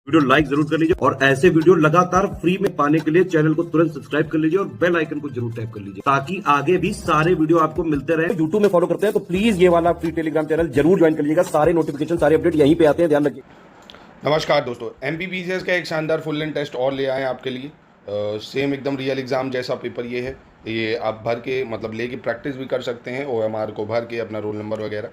Video like जरूर कर लीजिए और ऐसे वीडियो लगातार फ्री में पाने के लिए चैनल को तुरंत सब्सक्राइब कर लीजिए और बेल आइकन को जरूर टैप कर लीजिए ताकि आगे भी सारे वीडियो आपको मिलते रहे। यूट्यूब में फॉलो करते हैं तो प्लीज ये वाला फ्री टेलीग्राम चैनल जरूर ज्वाइन कर लीजिएगा। सारे नोटिफिकेशन सारे अपडेट यहीं पे आते हैं, ध्यान रखिए। नमस्कार दोस्तों, एमपीपीसीएस का एक शानदार फुल लेंथ टेस्ट और ले आए हैं आपके लिए। सेम एकदम रियल एग्ज़ाम जैसा पेपर ये है। ये आप भर के मतलब लेके प्रैक्टिस भी कर सकते हैं, ओएमआर को भर के अपना रोल नंबर वगैरह,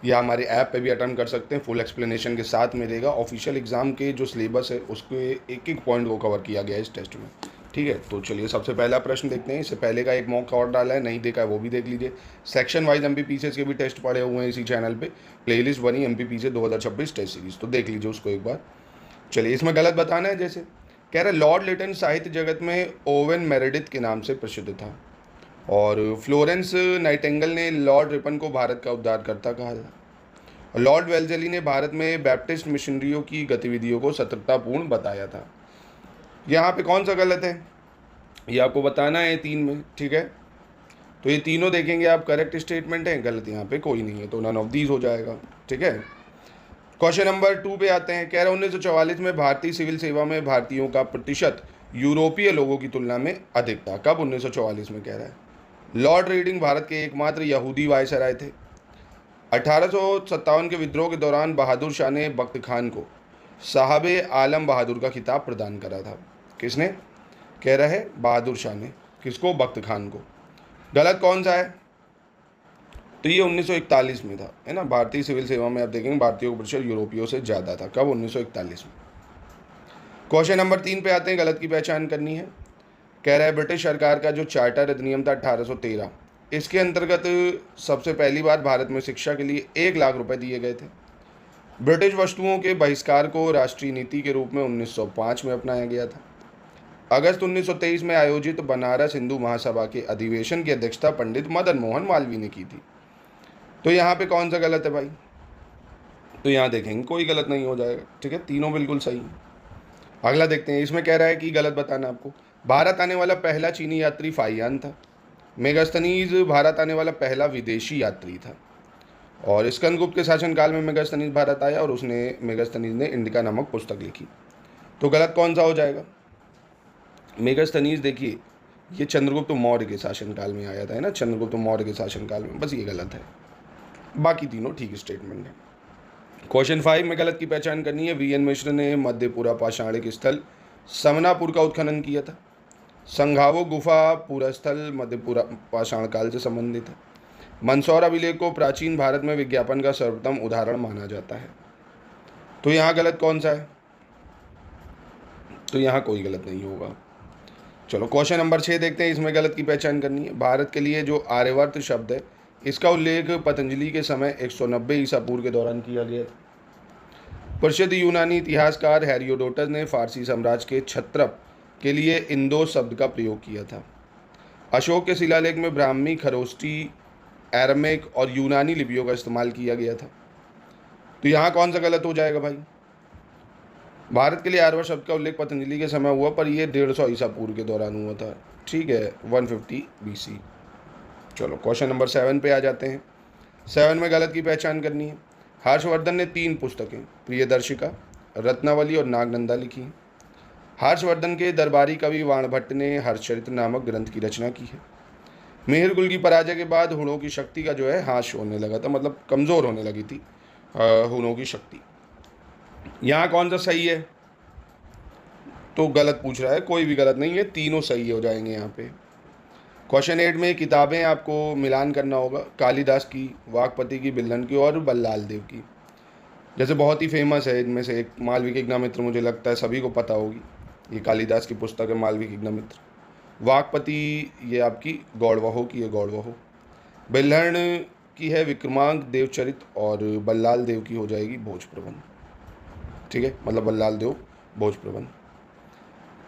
या हमारे ऐप पे भी अटेम्प्ट कर सकते हैं। फुल एक्सप्लेनेशन के साथ मिलेगा। ऑफिशियल एग्ज़ाम के जो सिलेबस है उसके एक एक पॉइंट को कवर किया गया है इस टेस्ट में। ठीक है, तो चलिए सबसे पहला प्रश्न देखते हैं। इससे पहले का एक मॉक और डाला है, नहीं देखा है वो भी देख लीजिए। सेक्शन वाइज एमपीपीसीएस के भी टेस्ट पड़े हुए हैं इसी चैनल पे। प्लेलिस्ट बनी एमपीपीसीएस 2026 टेस्ट सीरीज, तो देख लीजिए उसको एक बार। चलिए, इसमें गलत बताना है। जैसे कह रहा है लॉर्ड लिटन साहित्य जगत में ओवेन मेरेडिथ के नाम से प्रसिद्ध था, और फ्लोरेंस नाइटिंगेल ने लॉर्ड रिपन को भारत का उद्धारकर्ता कहा था, और लॉर्ड वेल्लेसली ने भारत में बैप्टिस्ट मिशनरियों की गतिविधियों को सतर्कतापूर्ण बताया था। यहाँ पे कौन सा गलत है ये आपको बताना है तीन में। ठीक है, तो ये तीनों देखेंगे आप, करेक्ट स्टेटमेंट है, गलत यहाँ पे कोई नहीं है, तो नन ऑफ दीज हो जाएगा। ठीक है, क्वेश्चन नंबर 2 पे आते हैं। कह रहे 1944 में भारतीय सिविल सेवा में भारतीयों का प्रतिशत यूरोपीय लोगों की तुलना में अधिक था। कब? 1944 में कह रहा है। लॉर्ड रीडिंग भारत के एकमात्र यहूदी वायसराय थे। 1857 के विद्रोह के दौरान बहादुर शाह ने बख्त खान को साहबे आलम बहादुर का खिताब प्रदान करा था। किसने? कह रहा है बहादुर शाह ने। किसको? बख्त खान को। गलत कौन सा है? तो ये 1941 में था, है ना। भारतीय सिविल सेवा में आप देखेंगे भारतीयों का प्रतिशत यूरोपियों से ज़्यादा था। कब? 1941 में। क्वेश्चन नंबर 3 पे आते हैं। गलत की पहचान करनी है। कह रहा है ब्रिटिश सरकार का जो चार्टर अधिनियम था 1813, इसके अंतर्गत सबसे पहली बार भारत में शिक्षा के लिए 1 लाख रुपए दिए गए थे। ब्रिटिश वस्तुओं के बहिष्कार को राष्ट्रीय नीति के रूप में 1905 में अपनाया गया था। अगस्त 1923 में आयोजित बनारस हिंदू महासभा के अधिवेशन की अध्यक्षता पंडित मदन मोहन मालवीय ने की थी। तो यहाँ पे कौन सा गलत है भाई? तो यहाँ देखेंगे कोई गलत नहीं हो जाएगा। ठीक है, तीनों बिल्कुल सही हैं। अगला देखते हैं। इसमें कह रहा है कि गलत बताना आपको। भारत आने वाला पहला चीनी यात्री फाहियान था। मेगास्थनीज भारत आने वाला पहला विदेशी यात्री था, और स्कंदगुप्त के शासनकाल में मेगास्थनीज भारत आया और उसने मेगास्थनीज ने इंडिका नामक पुस्तक लिखी। तो गलत कौन सा हो जाएगा? मेगास्थनीज देखिए, ये चंद्रगुप्त मौर्य के शासनकाल में आया था, है ना, चंद्रगुप्त मौर्य के शासनकाल में। बस ये गलत है, बाकी तीनों ठीक स्टेटमेंट है। क्वेश्चन 5 में गलत की पहचान करनी है। वीएन मिश्र ने मध्यपुरा पाषाणिक स्थल समनापुर का उत्खनन किया था। संघावो गुफा पूरा स्थल मध्यपुरा पाषाण काल से संबंधित है। मंदसौर अभिलेख को प्राचीन भारत में विज्ञापन का सर्वोत्तम उदाहरण माना जाता है। तो यहाँ गलत कौन सा है? तो यहाँ कोई गलत नहीं होगा। चलो क्वेश्चन नंबर 6 देखते हैं। इसमें गलत की पहचान करनी है। भारत के लिए जो आर्यवर्त शब्द है, इसका उल्लेख पतंजलि के समय 190 ईसा पूर्व के दौरान किया गया था। प्रसिद्ध यूनानी इतिहासकार हेरोडोटस ने फारसी साम्राज्य के क्षत्रप के लिए इंदो शब्द का प्रयोग किया था। अशोक के शिलालेख में ब्राह्मी, खरोष्टी, एरामिक और यूनानी लिपियों का इस्तेमाल किया गया था। तो यहाँ कौन सा गलत हो जाएगा भाई? भारत के लिए आर्यवर्त शब्द का उल्लेख पतंजलि के समय हुआ, पर यह 150 ईसा पूर्व के दौरान हुआ था। ठीक है, 150 BC। चलो क्वेश्चन नंबर 7 पे आ जाते हैं। 7 में गलत की पहचान करनी है। हर्षवर्धन ने 3 पुस्तकें प्रियदर्शिका, रत्नावली और नागनंदा लिखी हैं। हर्षवर्धन के दरबारी कवि वाणभट्ट ने हर्षचरित्र नामक ग्रंथ की रचना की है। मेहरगुल की पराजय के बाद हुणों की शक्ति का जो है ह्रास होने लगा था, मतलब कमज़ोर होने लगी थी हुणों की शक्ति। यहाँ कौन सा सही है? तो गलत पूछ रहा है, कोई भी गलत नहीं है, तीनों सही हो जाएंगे यहाँ पे। क्वेश्चन 8 में किताबें आपको मिलान करना होगा। कालिदास की, वाकपति की, बिल्हन की और बल्लाल देव की। जैसे बहुत ही फेमस है इनमें से एक मालविक यज्ञामित्र, मुझे लगता है सभी को पता होगी। ये कालिदास की पुस्तक है मालविक यज्ञामित्र। वाकपति ये आपकी गौड़वहो की है, गौड़वहो। बिल्हण की है विक्रमांक देवचरित, और बल्लाल देव की हो जाएगी भोज प्रबंध। ठीक है, मतलब बल्लाल देव भोज प्रबंध।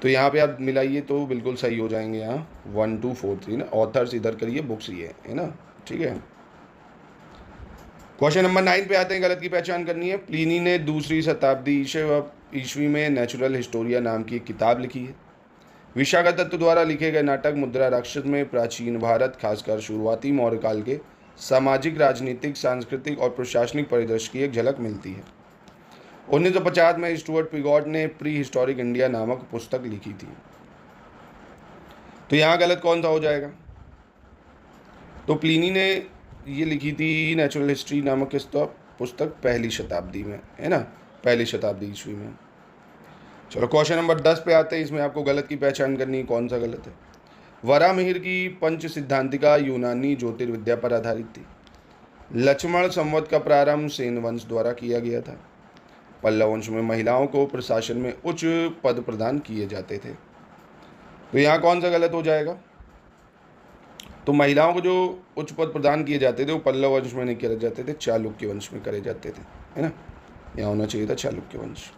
तो यहाँ पे आप मिलाइए तो बिल्कुल सही हो जाएंगे। यहाँ 1 2 4 3 ना, ऑथर्स इधर करिए, बुक्स ये है ना। ठीक है, क्वेश्चन नंबर 9 पे आते हैं। गलत की पहचान करनी है। प्लिनी ने 2री शताब्दी ईस्वी में नेचुरल हिस्टोरिया नाम की एक किताब लिखी है। विशाखा दत्त द्वारा लिखे गए नाटक मुद्रा राक्षस में प्राचीन भारत, खासकर शुरुआती मौर्य काल के सामाजिक, राजनीतिक, सांस्कृतिक और प्रशासनिक परिदृश्य की एक झलक मिलती है। 1950 में स्टुअर्ट पिगॉट ने प्री हिस्टोरिक इंडिया नामक पुस्तक लिखी थी। तो यहाँ गलत कौन सा हो जाएगा? तो प्लिनी ने ये लिखी थी नेचुरल हिस्ट्री नामक पुस्तक पहली शताब्दी में, है ना, पहली शताब्दी ईस्वी में। चलो क्वेश्चन नंबर 10 पे आते हैं। इसमें आपको गलत की पहचान करनी है, कौन सा गलत है। वराहमिहिर की पंच सिद्धांतिका यूनानी ज्योतिर्विद्या पर आधारित थी। लक्ष्मण संवत का प्रारंभ सेन वंश द्वारा किया गया था। पल्लव वंश में महिलाओं को प्रशासन में उच्च पद प्रदान किए जाते थे। तो यहाँ कौन सा गलत हो जाएगा? तो महिलाओं को जो उच्च पद प्रदान किए जाते थे वो पल्लव वंश में नहीं करे जाते थे, चालुक्य वंश में करे जाते थे, है ना। यहाँ होना चाहिए था चालुक्य वंश।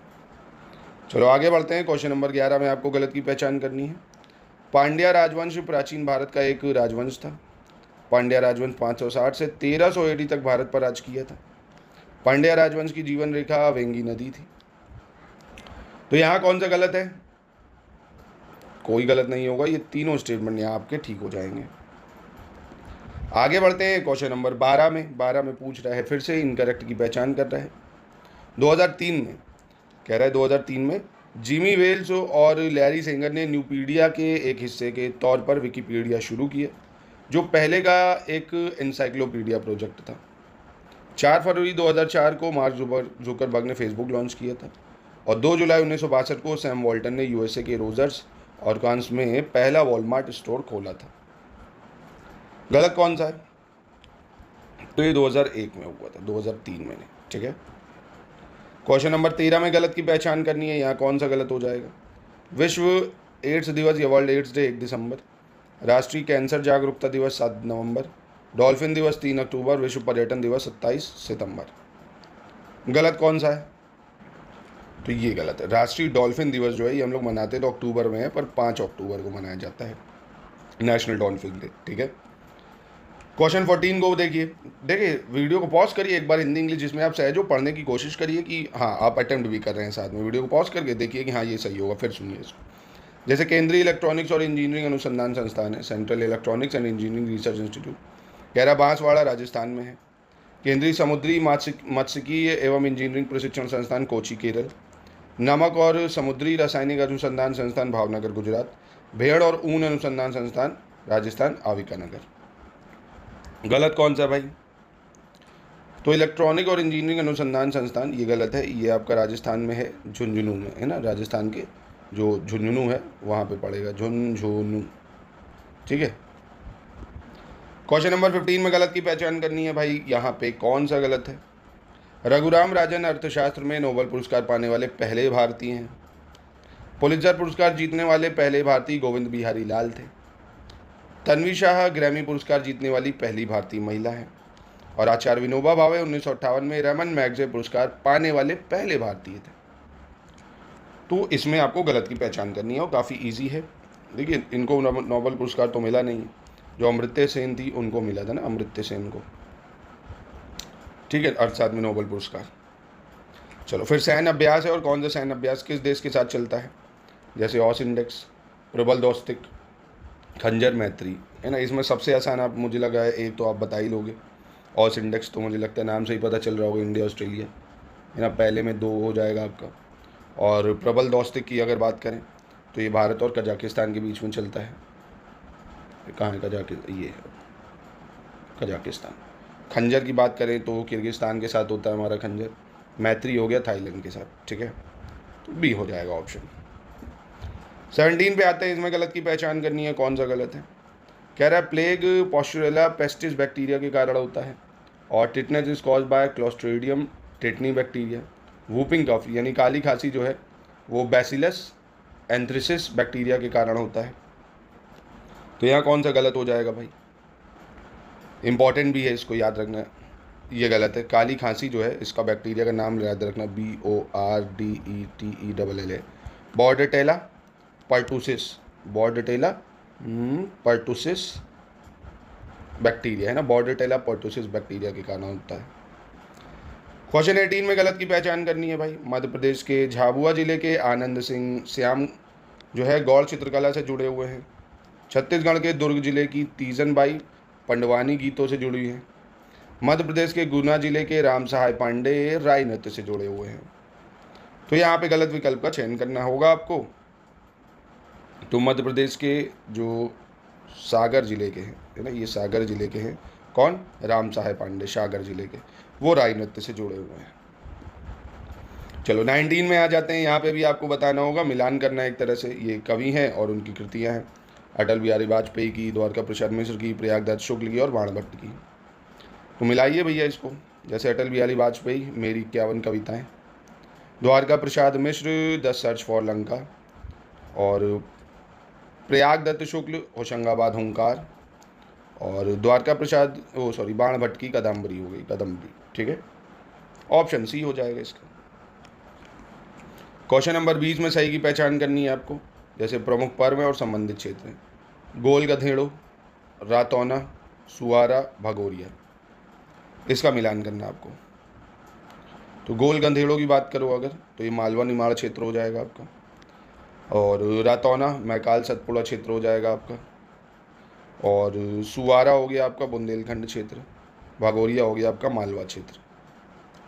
चलो आगे बढ़ते हैं। क्वेश्चन नंबर 11 में आपको गलत की पहचान करनी है। पांड्या राजवंश प्राचीन भारत का एक राजवंश था। पांड्या राजवंश 560 से 1300 AD तक भारत पर राज किया था। पांड्या राजवंश की जीवन रेखा वेंगी नदी थी। तो यहाँ कौन सा गलत है? कोई गलत नहीं होगा, ये तीनों स्टेटमेंट यहाँ आपके ठीक हो जाएंगे। आगे बढ़ते हैं। क्वेश्चन नंबर 12 में पूछ रहा है, फिर से इनकरेक्ट की पहचान कर रहा है। 2003 में कह रहा है 2003 में जिमी वेल्स और लैरी सेंगर ने न्यूपीडिया के एक हिस्से के तौर पर विकिपीडिया शुरू किया, जो पहले का एक एनसाइक्लोपीडिया प्रोजेक्ट था। 4 फरवरी 2004 को मार्क जुकरबर्ग ने फेसबुक लॉन्च किया था और 2 जुलाई 1962 को सैम वॉल्टन ने यूएसए के रोजर्स ऑर्कान्स में पहला वॉलमार्ट स्टोर खोला था। गलत कौन सा है? तो ये 2001 में हुआ था, 2003 में नहीं, ठीक है। क्वेश्चन नंबर 13 में गलत की पहचान करनी है। यहाँ कौन सा गलत हो जाएगा? विश्व एड्स दिवस या वर्ल्ड एड्स डे 1 दिसंबर, राष्ट्रीय कैंसर जागरूकता दिवस 7 नवंबर, डॉल्फिन दिवस 3 अक्टूबर, विश्व पर्यटन दिवस 27 सितंबर। गलत कौन सा है? तो ये गलत है। राष्ट्रीय डॉल्फिन दिवस जो है ये हम लोग मनाते तो अक्टूबर में है, पर 5 अक्टूबर को मनाया जाता है, नेशनल डॉल्फिन डे, ठीक है। क्वेश्चन 14 को देखिए वीडियो को पॉज करिए एक बार, हिंदी इंग्लिश जिसमें आप सहज हो पढ़ने की कोशिश करिए कि हाँ आप अटेम्प्ट भी कर रहे हैं साथ में। वीडियो को पॉज करके देखिए कि हाँ ये सही होगा, फिर सुनिए इसको। जैसे केंद्रीय इलेक्ट्रॉनिक्स और इंजीनियरिंग अनुसंधान संस्थान है, central electronics and engineering research institute, कह रहा बांसवाड़ा राजस्थान में है। केंद्रीय समुद्री मत्स्यिकी एवं इंजीनियरिंग प्रशिक्षण संस्थान कोची केरल, नमक और समुद्री रासायनिक अनुसंधान संस्थान भावनगर गुजरात, भेड़ और ऊन अनुसंधान संस्थान राजस्थान आविकानगर। गलत कौन सा भाई? तो इलेक्ट्रॉनिक और इंजीनियरिंग अनुसंधान संस्थान ये गलत है, ये आपका राजस्थान में है, झुंझुनू में, है ना। राजस्थान के जो झुंझुनू है वहाँ पे पड़ेगा, झुंझुनू, ठीक है। क्वेश्चन नंबर 15 में गलत की पहचान करनी है भाई। यहाँ पे कौन सा गलत है? रघुराम राजन अर्थशास्त्र में नोबेल पुरस्कार पाने वाले पहले भारतीय हैं। पुलित्जर पुरस्कार जीतने वाले पहले भारतीय गोविंद बिहारी लाल थे। तन्वी शाह ग्रैमी पुरस्कार जीतने वाली पहली भारतीय महिला है। और आचार्य विनोबा भावे 1958 में रमन मैगसेसे पुरस्कार पाने वाले पहले भारतीय थे। तो इसमें आपको गलत की पहचान करनी है और काफ़ी इजी है। देखिए इनको नोबेल पुरस्कार तो मिला नहीं है, जो अमर्त्य सेन थी उनको मिला था ना, अमर्त्य सेन को, ठीक है, अर्थशास्त्र में नोबेल पुरस्कार। चलो फिर सैन्य अभ्यास है, और कौन सा सैन्य अभ्यास किस देश के साथ चलता है? जैसे ऑस इंडेक्स, प्रबल दोस्तिक, खंजर मैत्री, है ना। इसमें सबसे आसान आप मुझे लगा है एक तो आप बता ही लोगे, ऑस इंडेक्स तो मुझे लगता है नाम से ही पता चल रहा होगा, इंडिया ऑस्ट्रेलिया, है ना, पहले में 2 हो जाएगा आपका। और प्रबल दोस्तिक की अगर बात करें तो ये भारत और कजाकिस्तान के बीच में चलता है। कहाँ है ये कजाकिस्तान। खंजर की बात करें तो किर्गिस्तान के साथ होता है हमारा खंजर। मैत्री हो गया थाईलैंड के साथ, ठीक है, तो बी हो जाएगा ऑप्शन। 17 पे आते हैं, इसमें गलत की पहचान करनी है, कौन सा गलत है? कह रहा है प्लेग पॉस्चुरेला पेस्टिस बैक्टीरिया के कारण होता है, और tetanus is cause by Clostridium tetani bacteria. Whooping cough यानी काली खांसी जो है वो बैसिलस एंथ्रेसिस बैक्टीरिया के कारण होता है। तो यहाँ कौन सा गलत हो जाएगा भाई? इंपॉर्टेंट भी है, इसको याद रखना है। ये गलत है। काली खांसी जो है इसका बैक्टीरिया का नाम याद रखना, BORDETELLA, बॉर्डेटेला पर्टुसिस, बॉर्डेटेला पर्टुसिस बैक्टीरिया, है ना, बॉर्डेटेला पर्टुसिस बैक्टीरिया के कारण होता है। क्वेश्चन 18 में गलत की पहचान करनी है भाई। मध्य प्रदेश के झाबुआ जिले के आनंद सिंह श्याम जो है गौड़ चित्रकला से जुड़े हुए हैं। छत्तीसगढ़ के दुर्ग जिले की तीजनबाई पंडवानी गीतों से जुड़ी हैं। मध्य प्रदेश के गुना जिले के राम सहाय पांडे राय नृत्य से जुड़े हुए हैं। तो यहाँ पे गलत विकल्प का चयन करना होगा आपको। तो मध्य प्रदेश के जो सागर जिले के हैं, है ना, ये सागर जिले के हैं। कौन? राम साहेब पांडे, सागर जिले के, वो राई नृत्य से जुड़े हुए हैं। चलो 19 में आ जाते हैं। यहाँ पे भी आपको बताना होगा, मिलान करना है एक तरह से। ये कवि हैं और उनकी कृतियाँ हैं, अटल बिहारी वाजपेयी की, द्वारका प्रसाद मिश्र की, प्रयागदत्त शुक्ल की और बाणभट्ट की। तो मिलाइए भैया इसको। जैसे अटल बिहारी वाजपेयी, मेरी 51 कविताएं, Dwarka Prasad Mishra, the search for Lanka, और प्रयागदत्त शुक्ल, होशंगाबाद हुंकार, और द्वारका प्रसाद बाणभट्ट की कदम्बरी हो गई, कदम्बरी। ठीक है, ऑप्शन सी हो जाएगा इसका। क्वेश्चन नंबर 20 में सही की पहचान करनी है आपको। जैसे प्रमुख पर्व है और संबंधित क्षेत्र हैं। गोल गधेड़ो, रातौना, सुआरा, भगोरिया, इसका मिलान करना है आपको। तो गोल गधेड़ो की बात करो अगर, तो ये मालवा निमाड़ क्षेत्र हो जाएगा आपका, और रातौना मैकाल सतपुड़ा क्षेत्र हो जाएगा आपका, और सुवारा हो गया आपका बुंदेलखंड क्षेत्र, भगोरिया हो गया आपका मालवा क्षेत्र।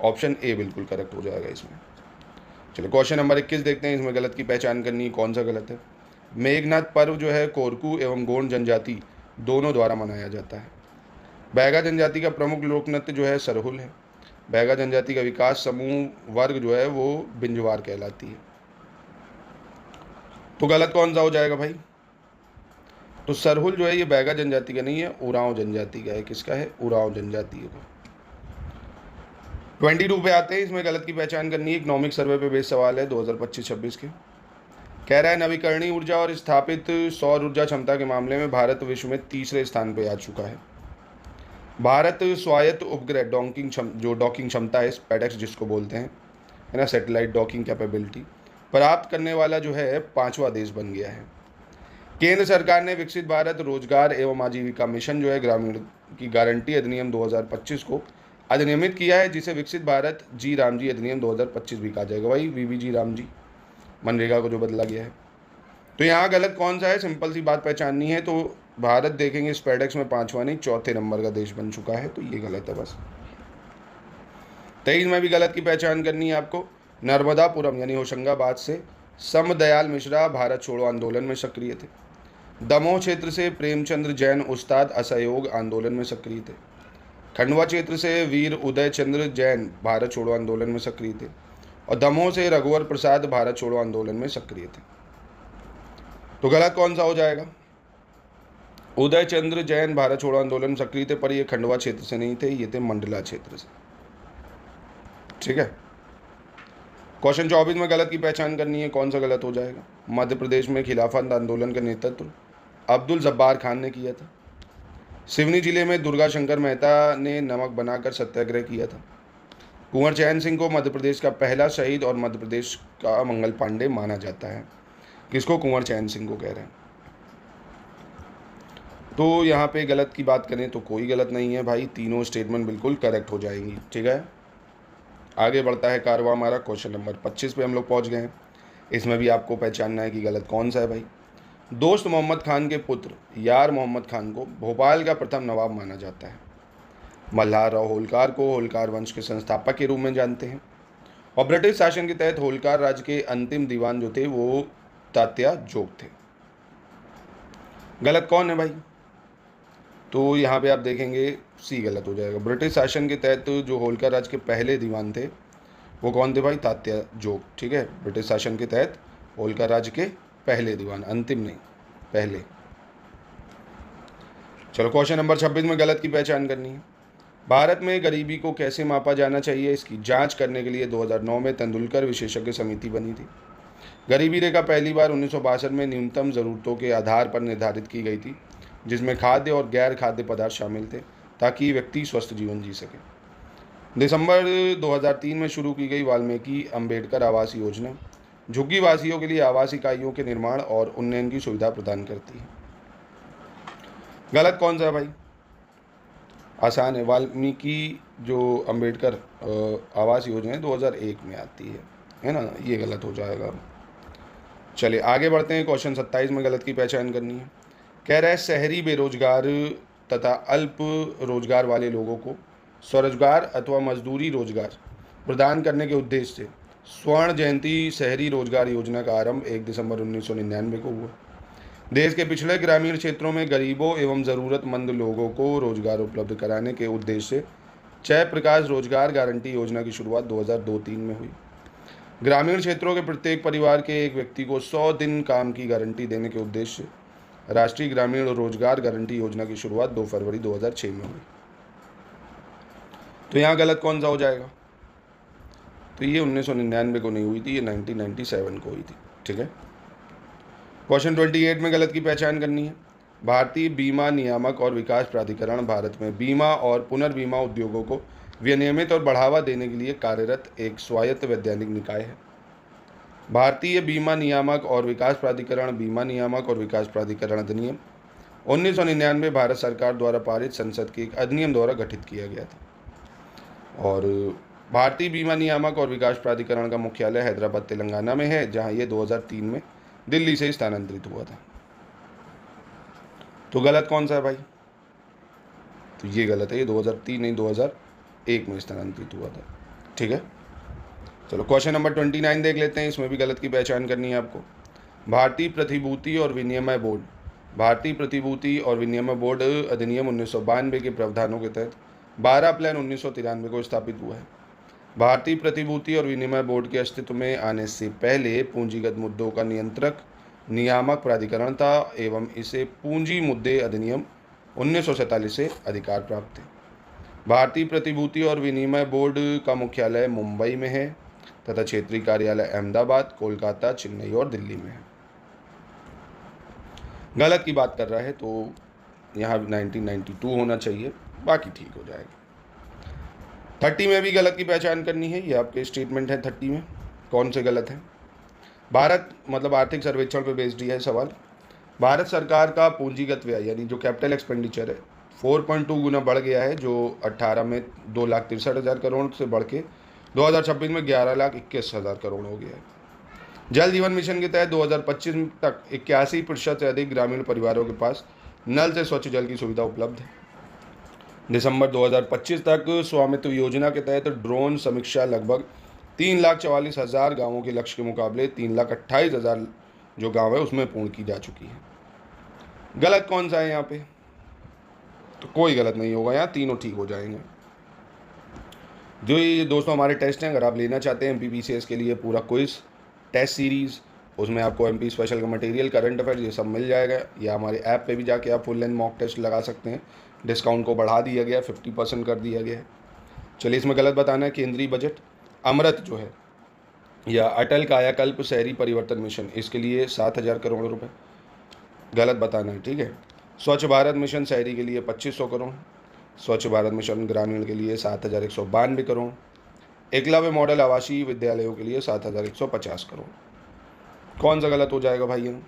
ऑप्शन ए बिल्कुल करेक्ट हो जाएगा इसमें। चलो क्वेश्चन नंबर 21 देखते हैं, इसमें गलत की पहचान करनी है, कौन सा गलत है। मेघनाथ पर्व जो है कोरकू एवं गोंड जनजाति दोनों द्वारा मनाया जाता है। बैगा जनजाति का प्रमुख लोक नृत्य जो है सरहुल है। बैगा जनजाति का विकास समूह वर्ग जो है वो बिंजवार कहलाती है। तो गलत कौन सा हो जाएगा भाई? तो सरहुल जो है ये बैगा जनजाति का नहीं है, उरांव जनजाति का है। किसका है? उरांव जनजाति का। 22 पे आते हैं, इसमें गलत की पहचान करनी है। इकोनॉमिक सर्वे पे बेस्ड सवाल है 2025-26 के। कह रहा है नवीकरणीय ऊर्जा और स्थापित सौर ऊर्जा क्षमता के मामले में भारत विश्व में तीसरे स्थान पर आ चुका है। भारत स्वायत्त उपग्रह डॉकिंग क्षमता है, स्पेडेक्स जिसको बोलते हैं, है ना, सैटेलाइट डॉकिंग कैपेबिलिटी, प्राप्त करने वाला जो है 5वां देश बन गया है। केंद्र सरकार ने विकसित भारत रोजगार एवं आजीविका मिशन जो है ग्रामीण की गारंटी अधिनियम 2025 को अधिनियमित किया है, जिसे विकसित भारत जी राम जी अधिनियम 2025 भी कहा जाएगा। वही VBG राम जी, मनरेगा को जो बदला गया है। तो यहाँ गलत कौन सा है? सिंपल सी बात पहचाननी है। तो भारत देखेंगे स्पेडेक्स में 5वां नहीं 4थे नंबर का देश बन चुका है, तो ये गलत है बस। 23 में भी गलत की पहचान करनी है आपको। नर्मदापुरम यानी होशंगाबाद से समदयाल मिश्रा भारत छोड़ो आंदोलन में सक्रिय थे। दमोह क्षेत्र से प्रेमचंद्र जैन उस्ताद असहयोग आंदोलन में सक्रिय थे। खंडवा क्षेत्र से वीर उदय चंद्र जैन भारत छोड़ो आंदोलन में सक्रिय थे। और दमोह से रघुवर प्रसाद भारत छोड़ो आंदोलन में सक्रिय थे। तो गलत कौन सा हो जाएगा? उदय चंद्र जैन भारत छोड़ो आंदोलन में सक्रिय थे, पर ये खंडवा क्षेत्र से नहीं थे, ये थे मंडला क्षेत्र से। ठीक है। क्वेश्चन 24 में गलत की पहचान करनी है, कौन सा गलत हो जाएगा? मध्य प्रदेश में खिलाफत आंदोलन का नेतृत्व अब्दुल जब्बार खान ने किया था। सिवनी जिले में दुर्गा शंकर मेहता ने नमक बनाकर सत्याग्रह किया था। कुंवर चैन सिंह को मध्य प्रदेश का पहला शहीद और मध्य प्रदेश का मंगल पांडे माना जाता है। किसको? कुंवर चैन सिंह को कह रहे हैं। तो यहाँ पे गलत की बात करें तो कोई गलत नहीं है भाई, तीनों स्टेटमेंट बिल्कुल करेक्ट हो जाएंगी। ठीक है, आगे बढ़ता है कारवा हमारा। क्वेश्चन नंबर 25 पे हम लोग पहुँच गए हैं। इसमें भी आपको पहचानना है कि गलत कौन सा है भाई। दोस्त मोहम्मद खान के पुत्र यार मोहम्मद खान को भोपाल का प्रथम नवाब माना जाता है। मल्हार राव होलकार को होलकार वंश के संस्थापक के रूप में जानते हैं। और ब्रिटिश शासन के तहत होलकार राज्य के अंतिम दीवान जो थे वो तात्या जोग थे। गलत कौन है भाई? तो यहाँ पे आप देखेंगे सी गलत हो जाएगा। ब्रिटिश शासन के तहत जो होलकर राज्य के पहले दीवान थे वो कौन थे भाई? तात्या जोग। ठीक है, ब्रिटिश शासन के तहत होलकर राज्य के पहले दीवान, अंतिम नहीं, पहले। चलो क्वेश्चन नंबर 26 में गलत की पहचान करनी है। भारत में गरीबी को कैसे मापा जाना चाहिए, इसकी जांच करने के लिए 2009 में तेंदुलकर विशेषज्ञ समिति बनी थी। गरीबी रेखा पहली बार 1962 में न्यूनतम ज़रूरतों के आधार पर निर्धारित की गई थी, जिसमें खाद्य और गैर खाद्य पदार्थ शामिल थे, ताकि व्यक्ति स्वस्थ जीवन जी सके। दिसंबर 2003 में शुरू की गई वाल्मीकि अंबेडकर आवास योजना झुग्गी वासियों के लिए आवास इकाइयों के निर्माण और उन्नयन की सुविधा प्रदान करती है। गलत कौन सा है भाई? आसान है, वाल्मीकि जो अंबेडकर आवास योजना है 2001 में आती है ना, ये गलत हो जाएगा। चलिए आगे बढ़ते हैं। क्वेश्चन 27 में गलत की पहचान करनी है। कह रहा है शहरी बेरोजगार तथा अल्प रोजगार वाले लोगों को स्वरोजगार अथवा मजदूरी रोजगार प्रदान करने के उद्देश्य से स्वर्ण जयंती शहरी रोजगार योजना का आरंभ 1 दिसंबर 1999 को हुआ। देश के पिछड़े ग्रामीण क्षेत्रों में गरीबों एवं ज़रूरतमंद लोगों को रोजगार उपलब्ध कराने के उद्देश्य से जयप्रकाश रोजगार गारंटी योजना की शुरुआत 2002-03 में हुई। ग्रामीण क्षेत्रों के प्रत्येक परिवार के एक व्यक्ति को 100 दिन काम की गारंटी देने के उद्देश्य से राष्ट्रीय ग्रामीण रोजगार गारंटी योजना की शुरुआत 2 फरवरी 2006 में हुई। तो यहाँ गलत कौन सा हो जाएगा? तो ये 1999 को नहीं हुई थी, ये 1997 को हुई थी। ठीक है। क्वेश्चन 28 में गलत की पहचान करनी है। भारतीय बीमा नियामक और विकास प्राधिकरण भारत में बीमा और पुनर्बीमा उद्योगों को विनियमित और बढ़ावा देने के लिए कार्यरत एक स्वायत्त वैधानिक निकाय है। भारतीय बीमा नियामक और विकास प्राधिकरण बीमा नियामक और विकास प्राधिकरण अधिनियम 1999 भारत सरकार द्वारा पारित संसद के एक अधिनियम द्वारा गठित किया गया था। और भारतीय बीमा नियामक और विकास प्राधिकरण का मुख्यालय हैदराबाद तेलंगाना में है, जहां ये 2003 में दिल्ली से स्थानांतरित हुआ था। तो गलत कौन सा है भाई? तो ये गलत है, ये 2003 नहीं 2001 में स्थानांतरित हुआ था। ठीक है। चलो क्वेश्चन नंबर 29 देख लेते हैं, इसमें भी गलत की पहचान करनी है आपको। भारतीय प्रतिभूति और विनिमय बोर्ड भारतीय प्रतिभूति और विनिमय बोर्ड अधिनियम 1992 के प्रावधानों के तहत 12 अप्रैल 1993 को स्थापित हुआ है। भारतीय प्रतिभूति और विनिमय बोर्ड के अस्तित्व में आने से पहले पूंजीगत मुद्दों का नियंत्रक नियामक प्राधिकरण था एवं इसे पूंजी मुद्दे अधिनियम 1947 से अधिकार प्राप्त है। भारतीय प्रतिभूति और विनिमय बोर्ड का मुख्यालय मुंबई में है तथा क्षेत्रीय कार्यालय अहमदाबाद, कोलकाता, चेन्नई और दिल्ली में है। गलत की बात कर रहा है तो यहाँ 1992 होना चाहिए, बाकी ठीक हो जाएगा। 30 में भी गलत की पहचान करनी है, ये आपके स्टेटमेंट है। 30 में कौन से गलत है? भारत मतलब आर्थिक सर्वेक्षण पे बेस्ड है सवाल। भारत सरकार का पूंजीगत व्यय यानी जो कैपिटल एक्सपेंडिचर है 4.2 गुना बढ़ गया है, जो 18 में 2,63,000 करोड़ से बढ़ के 2026 में 11,21,000 करोड़ हो गया है। जल जीवन मिशन के तहत 2025 तक 81% से अधिक ग्रामीण परिवारों के पास नल से स्वच्छ जल की सुविधा उपलब्ध है। दिसंबर 2025 तक स्वामित्व योजना के तहत ड्रोन समीक्षा लगभग 3,44,000 गाँवों के लक्ष्य के मुकाबले 3,28,000 जो गांव है उसमें पूर्ण की जा चुकी है। गलत कौन सा है यहाँ पे? तो कोई गलत नहीं होगा, यहाँ तीनों ठीक हो जाएंगे। जो ये दोस्तों हमारे टेस्ट हैं, अगर आप लेना चाहते हैं MPPCS के लिए पूरा क्विज टेस्ट सीरीज़, उसमें आपको MP स्पेशल का मटेरियल, करंट अफेयर ये सब मिल जाएगा, या हमारे ऐप पे भी जाके आप फुल लेंथ मॉक टेस्ट लगा सकते हैं। डिस्काउंट को बढ़ा दिया गया, 50% कर दिया गया है। चलिए इसमें गलत बताना है। केंद्रीय बजट अमृत जो है या अटल कायाकल्प शहरी परिवर्तन मिशन, इसके लिए 7,000 करोड़ रुपए गलत बताना है। ठीक है। स्वच्छ भारत मिशन शहरी के लिए 2,500 करोड़, स्वच्छ भारत मिशन ग्रामीण के लिए 7,192 करोड़, एकलव्य मॉडल आवासीय विद्यालयों के लिए 7,150 करोड़। कौन सा गलत हो जाएगा भाई यहाँ?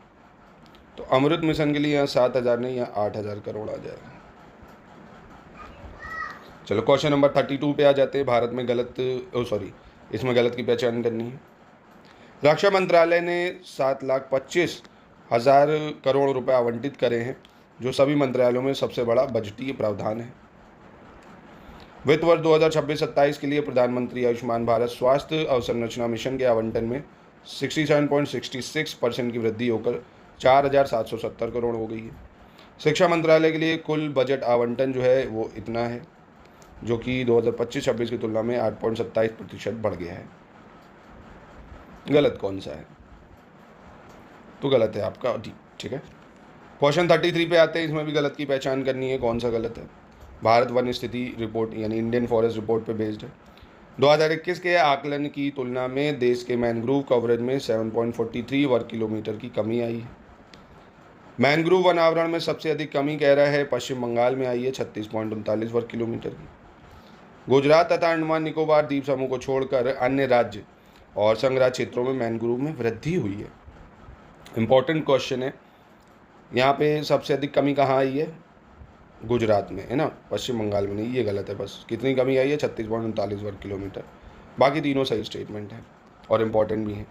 तो अमृत मिशन के लिए यहाँ 7,000 नहीं, यहाँ 8,000 करोड़ आ जाएगा। चलो क्वेश्चन नंबर 32 पे आ जाते हैं। भारत में इसमें गलत की पहचान करनी है। रक्षा मंत्रालय ने 7,25,000 करोड़ रुपए आवंटित करे हैं, जो सभी मंत्रालयों में सबसे बड़ा बजटीय प्रावधान है। वित्त वर्ष 2026-27 के लिए प्रधानमंत्री आयुष्मान भारत स्वास्थ्य अवसंरचना मिशन के आवंटन में 67.66% की वृद्धि होकर 4,770 करोड़ हो गई है। शिक्षा मंत्रालय के लिए कुल बजट आवंटन जो है वो इतना है, जो कि 2025-26 की तुलना में 8.27% बढ़ गया है। गलत कौन सा है? तो गलत है आपका। ठीक है। क्वेश्चन 33 पे आते हैं, इसमें भी गलत की पहचान करनी है। कौन सा गलत है? भारत वन स्थिति रिपोर्ट यानी इंडियन फॉरेस्ट रिपोर्ट पे बेस्ड है। 2021 के आकलन की तुलना में देश के मैनग्रोव कवरेज में 7.43 वर्ग किलोमीटर की कमी आई है। मैनग्रोव वन आवरण में सबसे अधिक कमी कह रहा है पश्चिम बंगाल में आई है 36.39 वर्ग किलोमीटर की। गुजरात तथा अंडमान निकोबार द्वीप समूह को छोड़कर अन्य राज्य और संग्रह क्षेत्रों में मैनग्रोव में वृद्धि हुई है। इंपॉर्टेंट क्वेश्चन है, यहाँ पे सबसे अधिक कमी कहाँ आई है? गुजरात में है ना, पश्चिम बंगाल में नहीं। ये गलत है। बस कितनी कमी आई है? 36.39 वर्ग किलोमीटर। बाकी तीनों सही स्टेटमेंट है और इम्पॉर्टेंट भी है।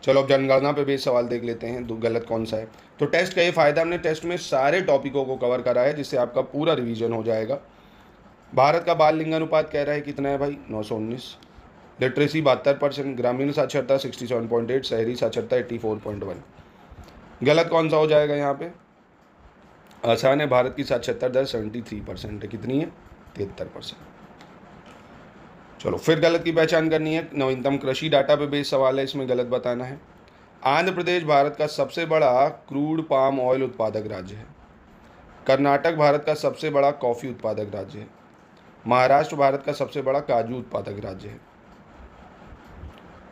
चलो अब जनगणना पे बेस्ड सवाल देख लेते हैं। तो गलत कौन सा है? तो टेस्ट का ये फ़ायदा, हमने टेस्ट में सारे टॉपिकों को कवर करा है, जिससे आपका पूरा रिवीजन हो जाएगा। भारत का बाल लिंगानुपात कह रहा है कितना है भाई? 919। लिटरेसी 72%, ग्रामीण साक्षरता 67.8, शहरी साक्षरता 84.1। गलत कौन सा हो जाएगा यहाँ पे? आसान है, भारत की साक्षरता दर 73% है। कितनी है? 73%। चलो फिर गलत की पहचान करनी है। नवीनतम कृषि डाटा पे बेस्ड सवाल है, इसमें गलत बताना है। आंध्र प्रदेश भारत का सबसे बड़ा क्रूड पाम ऑयल उत्पादक राज्य है। कर्नाटक भारत का सबसे बड़ा कॉफ़ी उत्पादक राज्य है। महाराष्ट्र भारत का सबसे बड़ा काजू उत्पादक राज्य है।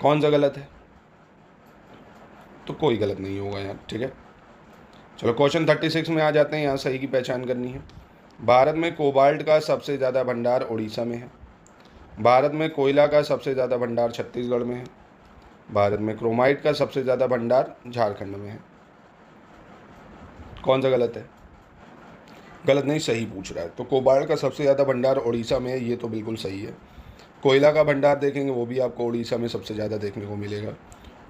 कौन सा गलत है? तो कोई गलत नहीं होगा यार, ठीक है। चलो क्वेश्चन 36 में आ जाते हैं। यहाँ सही की पहचान करनी है। भारत में कोबाल्ट का सबसे ज़्यादा भंडार उड़ीसा में है। भारत में कोयला का सबसे ज़्यादा भंडार छत्तीसगढ़ में है। भारत में क्रोमाइट का सबसे ज़्यादा भंडार झारखंड में है। कौन सा गलत है? गलत नहीं, सही पूछ रहा है। तो कोबाल्ट का सबसे ज़्यादा भंडार उड़ीसा में है, ये तो बिल्कुल सही है। कोयला का भंडार देखेंगे वो भी आपको उड़ीसा में सबसे ज़्यादा देखने को मिलेगा।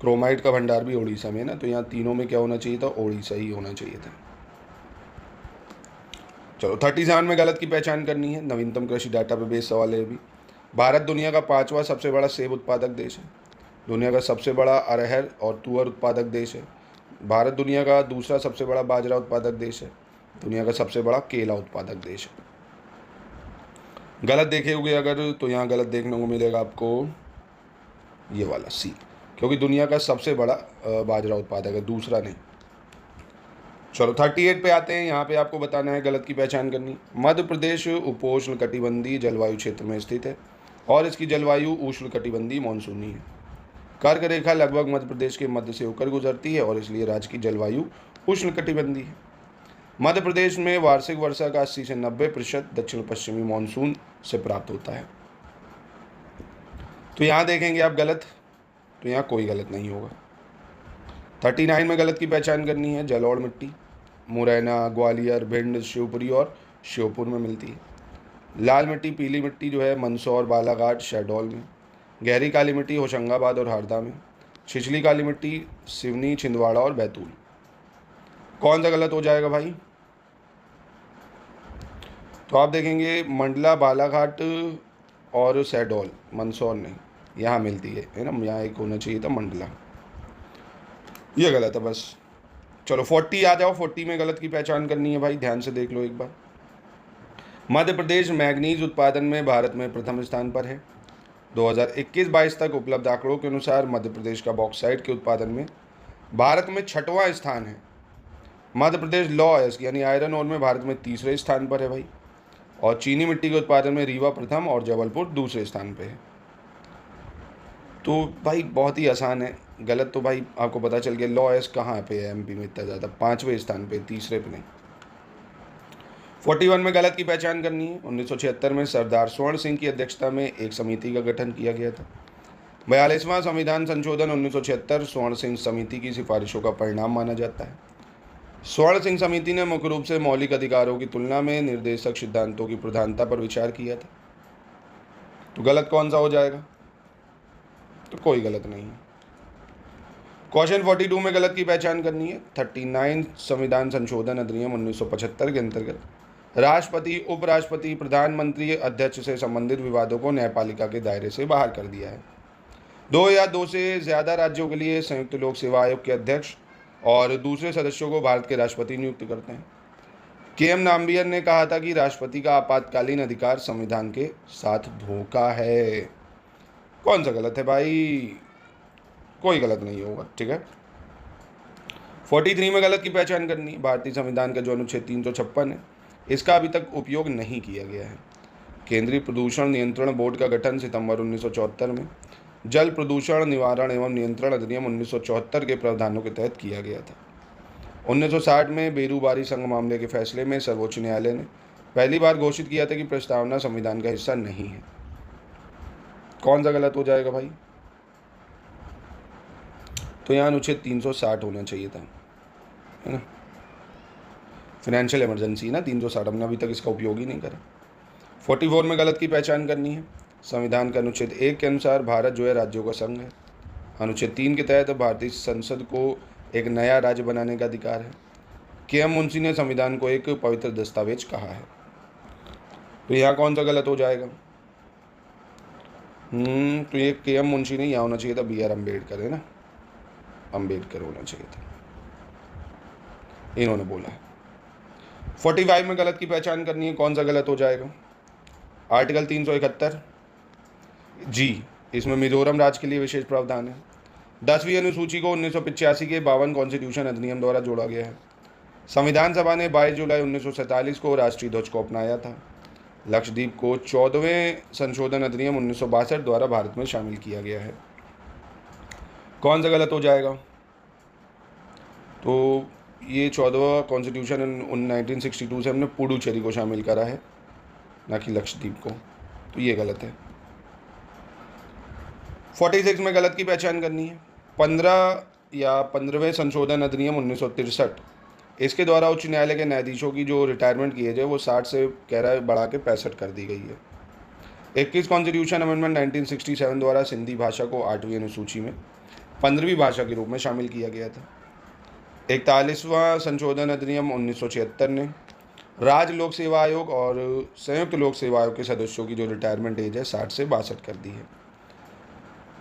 क्रोमाइट का भंडार भी उड़ीसा में है ना, तो यहाँ तीनों में क्या होना चाहिए था? उड़ीसा ही होना चाहिए था। चलो 37 में गलत की पहचान करनी है। नवीनतम कृषि डाटा पे बेस्ड सवाल है भी। भारत दुनिया का 5वां सबसे बड़ा सेब उत्पादक देश है। दुनिया का सबसे बड़ा अरहर और तुअर उत्पादक देश है। भारत दुनिया का दूसरा सबसे बड़ा बाजरा उत्पादक देश है। दुनिया का सबसे बड़ा केला उत्पादक देश है। गलत देखे होंगे अगर, तो यहाँ गलत देखने को मिलेगा आपको ये वाला सी, क्योंकि दुनिया का सबसे बड़ा बाजरा उत्पादक है, दूसरा नहीं। चलो 38 पे आते हैं। यहाँ पे आपको बताना है, गलत की पहचान करनी। मध्य प्रदेश उपोष्ण कटिबंधीय जलवायु क्षेत्र में स्थित है और इसकी जलवायु उष्ण कटिबंधीय मानसूनी है। कर्क रेखा लगभग मध्य प्रदेश के मध्य से होकर गुजरती है और इसलिए राज्य की जलवायु उष्ण कटिबंधीय है। मध्य प्रदेश में वार्षिक वर्षा का 80 से 90% दक्षिण पश्चिमी मानसून से प्राप्त होता है। तो यहाँ देखेंगे आप गलत, तो यहाँ कोई गलत नहीं होगा। 39 में गलत की पहचान करनी है। जलोढ़ मिट्टी मुरैना, ग्वालियर, भिंड, शिवपुरी और श्योपुर में मिलती है। लाल मिट्टी, पीली मिट्टी जो है मंदसौर, बालाघाट, शहडोल में। गहरी काली मिट्टी होशंगाबाद और हरदा में। छिछली काली मिट्टी सिवनी, छिंदवाड़ा और बैतूल। कौन सा गलत हो जाएगा भाई? तो आप देखेंगे मंडला, बालाघाट और शहडोल, मंदसौर नहीं, यहाँ मिलती है ना। यहाँ एक होना चाहिए था मंडला, ये गलत है बस। चलो 40 आ जाओ। 40 में गलत की पहचान करनी है भाई, ध्यान से देख लो एक बार। मध्य प्रदेश मैग्नीज उत्पादन में भारत में प्रथम स्थान पर है। 2021-22 तक उपलब्ध आंकड़ों के अनुसार मध्य प्रदेश का बॉक्साइट के उत्पादन में भारत में 6वां स्थान है। मध्य प्रदेश लॉ एस्क यानी आयरन ओर में भारत में 3रे स्थान पर है भाई। और चीनी मिट्टी के उत्पादन में रीवा प्रथम और जबलपुर दूसरे स्थान पे है। तो भाई बहुत ही आसान है। गलत तो भाई आपको पता चल गया। लॉ एस्क कहाँ पे है? एमपी में इतना ज़्यादा, 5वें स्थान पे, 3रे पे नहीं। 41 में गलत की पहचान करनी है। 1976 में सरदार स्वर्ण सिंह की अध्यक्षता में एक समिति का गठन किया गया था। 42वां संविधान संशोधन 1976 स्वर्ण सिंह समिति की सिफारिशों का परिणाम माना जाता है। स्वर्ण सिंह समिति ने मुख्य रूप से मौलिक अधिकारों की तुलना में निर्देशक सिद्धांतों की प्रधानता पर विचार किया था। तो गलत कौन सा हो जाएगा? तो कोई गलत नहीं है। क्वेश्चन 42 में गलत की पहचान करनी है। 39 संविधान संशोधन अधिनियम 1975 के अंतर्गत राष्ट्रपति, उपराष्ट्रपति, प्रधानमंत्री, अध्यक्ष से संबंधित विवादों को न्यायपालिका के दायरे से बाहर कर दिया है। 2 या 2 से ज़्यादा राज्यों के लिए संयुक्त लोक सेवा आयोग के अध्यक्ष और दूसरे सदस्यों को भारत के राष्ट्रपति नियुक्त करते हैं। के.एम. नाम्बियर ने कहा था कि राष्ट्रपति का आपातकालीन अधिकार संविधान के साथ धोखा है। कौन सा गलत है भाई? कोई गलत नहीं होगा, ठीक है। 43 में गलत की पहचान करनी। भारतीय संविधान का जो अनुच्छेद 356 है, इसका अभी तक उपयोग नहीं किया गया है। केंद्रीय प्रदूषण नियंत्रण बोर्ड का गठन सितंबर 1974 में जल प्रदूषण निवारण एवं नियंत्रण अधिनियम 1974 के प्रावधानों के तहत किया गया था। 1960 में बेरूबारी संघ मामले के फैसले में सर्वोच्च न्यायालय ने पहली बार घोषित किया था कि प्रस्तावना संविधान का हिस्सा नहीं है। कौन सा गलत हो जाएगा भाई? तो यहाँ अनुच्छेद 360 होना चाहिए था, है ना। फाइनेंशियल इमरजेंसी ना 360, हमने अभी तक इसका उपयोग ही नहीं करा। 44 में गलत की पहचान करनी है। संविधान के अनुच्छेद 1 के अनुसार भारत जो है राज्यों का संघ है। अनुच्छेद 3 के तहत भारतीय संसद को एक नया राज्य बनाने का अधिकार है। के.एम. मुंशी ने संविधान को एक पवित्र दस्तावेज कहा है। तो यहाँ कौन सा गलत हो जाएगा? तो ये के.एम. मुंशी नहीं, यहाँ होना चाहिए था बी.आर. अम्बेडकर, है ना, अम्बेडकर होना चाहिए था, इन्होंने बोला है। 45 में गलत की पहचान करनी है, कौन सा गलत हो जाएगा? आर्टिकल 371 जी, इसमें मिजोरम राज्य के लिए विशेष प्रावधान है। 10वीं अनुसूची को 1985 के 52 कॉन्स्टिट्यूशन अधिनियम द्वारा जोड़ा गया है। संविधान सभा ने 22 जुलाई 1947 को राष्ट्रीय ध्वज को अपनाया था। लक्षद्वीप को 14वें संशोधन अधिनियम 1962 द्वारा भारत में शामिल किया गया है। कौन सा गलत हो जाएगा? तो ये 14वां कॉन्स्टिट्यूशन 1962 से हमने पुडुचेरी को शामिल करा है, ना कि लक्षद्वीप को, तो ये गलत है। 46 में गलत की पहचान करनी है। 15वें संशोधन अधिनियम 1963, इसके द्वारा उच्च न्यायालय के न्यायाधीशों की जो रिटायरमेंट की एज है वो 60 से कह रहा है बढ़ा के 65 कर दी गई है। 21 कॉन्स्टिट्यूशन अमेंडमेंट 1967 द्वारा सिंधी भाषा को 8वीं अनुसूची में 15वीं भाषा के रूप में शामिल किया गया था। 41वां संशोधन अधिनियम 1976 ने राज्य लोक सेवा आयोग और संयुक्त लोक सेवा आयोग के सदस्यों की जो रिटायरमेंट एज है 60 से 62 कर दी है।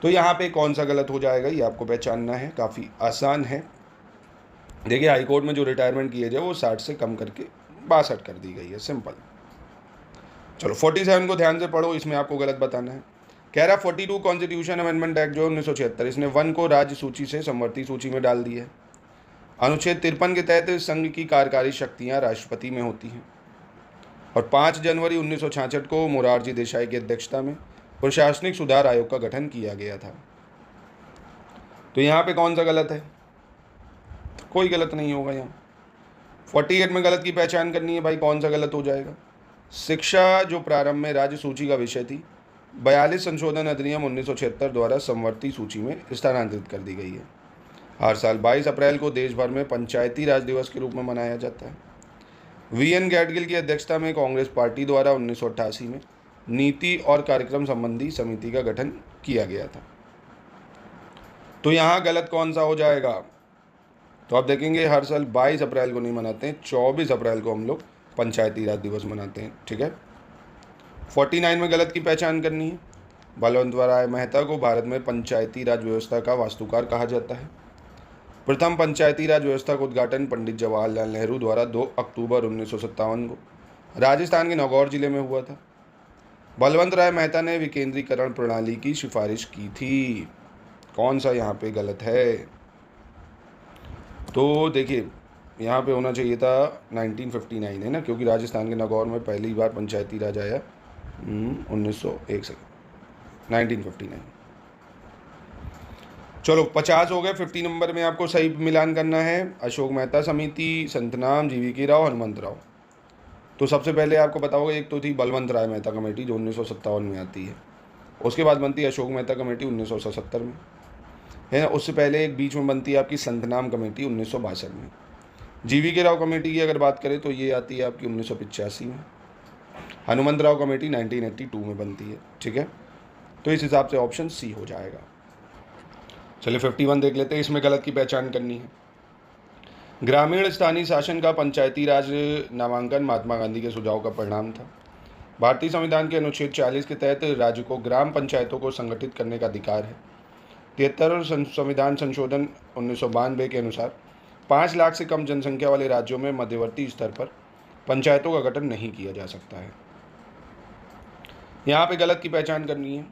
तो यहाँ पे कौन सा गलत हो जाएगा ये आपको पहचानना है, काफ़ी आसान है। देखिए हाईकोर्ट में जो रिटायरमेंट की एज है वो 60 से कम करके 62 कर दी गई है, सिंपल। चलो 47 को ध्यान से पढ़ो, इसमें आपको गलत बताना है। कह रहा 42 कॉन्स्टिट्यूशन अमेंडमेंट एक्ट जो 1976, इसने वन को राज्य सूची से समवर्ती सूची में डाल दी है। अनुच्छेद 53 के तहत संघ की कार्यकारी शक्तियां राष्ट्रपति में होती हैं और 5 जनवरी 1966 को मोरारजी देसाई की अध्यक्षता में प्रशासनिक सुधार आयोग का गठन किया गया था। तो यहाँ पे कौन सा गलत है? कोई गलत नहीं होगा यहाँ। 48 में गलत की पहचान करनी है भाई, कौन सा गलत हो जाएगा? शिक्षा जो प्रारंभ में राज्य सूची का विषय थी 42 संशोधन अधिनियम 1976 द्वारा समवर्ती सूची में स्थानांतरित कर दी गई है। हर साल 22 अप्रैल को देश भर में पंचायती राज दिवस के रूप में मनाया जाता है। वी.एन. गैडगिल की अध्यक्षता में कांग्रेस पार्टी द्वारा 1988 में नीति और कार्यक्रम संबंधी समिति का गठन किया गया था। तो यहाँ गलत कौन सा हो जाएगा? तो आप देखेंगे हर साल 22 अप्रैल को नहीं मनाते हैं, 24 अप्रैल को हम लोग पंचायती राज दिवस मनाते हैं, ठीक है। 49 में गलत की पहचान करनी है। बलवंतराय मेहता को भारत में पंचायती राज व्यवस्था का वास्तुकार कहा जाता है। प्रथम पंचायती राज व्यवस्था का उद्घाटन पंडित जवाहरलाल नेहरू द्वारा 2 अक्टूबर 1957 को राजस्थान के नागौर जिले में हुआ था। बलवंत राय मेहता ने विकेंद्रीकरण प्रणाली की सिफारिश की थी। कौन सा यहाँ पे गलत है? तो देखिए यहाँ पे होना चाहिए था 1959, है ना, क्योंकि राजस्थान के नागौर में पहली बार पंचायती राज आया 1959। चलो 50 हो गए। 50 नंबर में आपको सही मिलान करना है। अशोक मेहता समिति, संतनाम, जीवीके राव, हनुमंत राव। तो सबसे पहले आपको बताओगे एक तो थी बलवंत राय मेहता कमेटी जो 1957 में आती है, उसके बाद बनती है अशोक मेहता कमेटी 1977 में, है ना। उससे पहले एक बीच में बनती है आपकी संतनाम कमेटी 1962 में। जीवीके राव कमेटी की अगर बात करें तो ये आती है आपकी 1985 में। हनुमंत राव कमेटी 1982 में बनती है, ठीक है। तो इस हिसाब से ऑप्शन सी हो जाएगा। चलिए 51 देख लेते हैं, इसमें गलत की पहचान करनी है। ग्रामीण स्थानीय शासन का पंचायती राज नामांकन महात्मा गांधी के सुझाव का परिणाम था। भारतीय संविधान के अनुच्छेद 40 के तहत राज्य को ग्राम पंचायतों को संगठित करने का अधिकार है। 73 संविधान संशोधन 1992 के अनुसार 5 लाख से कम जनसंख्या वाले राज्यों में मध्यवर्ती स्तर पर पंचायतों का गठन नहीं किया जा सकता है। यहाँ पे गलत की पहचान करनी है।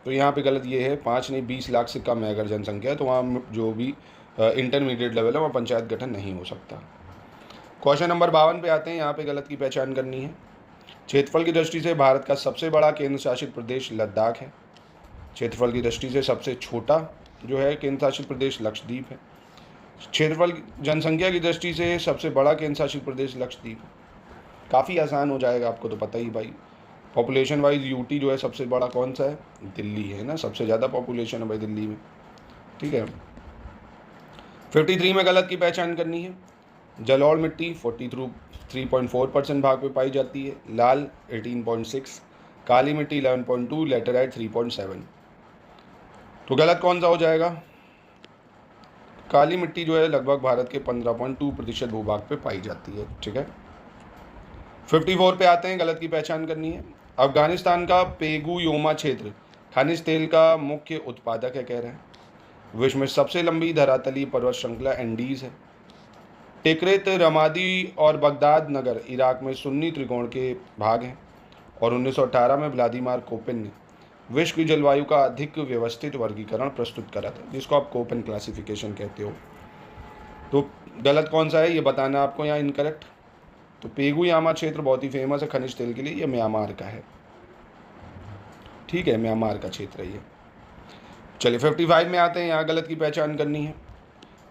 तो यहाँ पे गलत ये है, 5 नहीं 20 लाख से कम है अगर जनसंख्या, तो वहाँ जो भी इंटरमीडिएट लेवल है वहाँ पंचायत गठन नहीं हो सकता। क्वेश्चन नंबर 52 पे आते हैं। यहाँ पे गलत की पहचान करनी है। क्षेत्रफल की दृष्टि से भारत का सबसे बड़ा केंद्र शासित प्रदेश लद्दाख है। क्षेत्रफल की दृष्टि से सबसे छोटा जो है केंद्र शासित प्रदेश लक्षद्वीप है। क्षेत्रफल जनसंख्या की दृष्टि से सबसे बड़ा केंद्र शासित प्रदेश लक्षद्वीप है। काफ़ी आसान हो जाएगा, आपको तो पता ही भाई। पॉपुलेशन वाइज यूटी जो है सबसे बड़ा कौन सा है? दिल्ली है ना, सबसे ज़्यादा पॉपुलेशन है भाई दिल्ली में, ठीक है। 53 में गलत की पहचान करनी है। जलोढ़ मिट्टी 43.4% भाग पे पाई जाती है, लाल 18.6, काली मिट्टी 11.2, लेटेराइट 3.7। तो गलत कौन सा हो जाएगा? काली मिट्टी जो है लगभग भारत के 15.2% भूभाग पे पाई जाती है, ठीक है। 54 पे आते हैं, गलत की पहचान करनी है। अफगानिस्तान का पेगू योमा क्षेत्र खनिज तेल का मुख्य उत्पादक है, कह रहे हैं। विश्व में सबसे लंबी धरातलीय पर्वत श्रृंखला एंडीज है। टिकरित, रमादी और बगदाद नगर इराक में सुन्नी त्रिकोण के भाग हैं। और 1918 में व्लादिमीर कोपेन ने विश्व की जलवायु का अधिक व्यवस्थित वर्गीकरण प्रस्तुत करा था, जिसको आप कोपेन क्लासिफिकेशन कहते हो। तो गलत कौन सा है ये बताना आपको यहाँ इनकरेक्ट। तो पेगुयामा क्षेत्र बहुत ही फेमस है खनिज तेल के लिए, ये म्यांमार का है। ठीक है, म्यांमार का क्षेत्र है ये। चलिए 55 में आते हैं, यहाँ गलत की पहचान करनी है।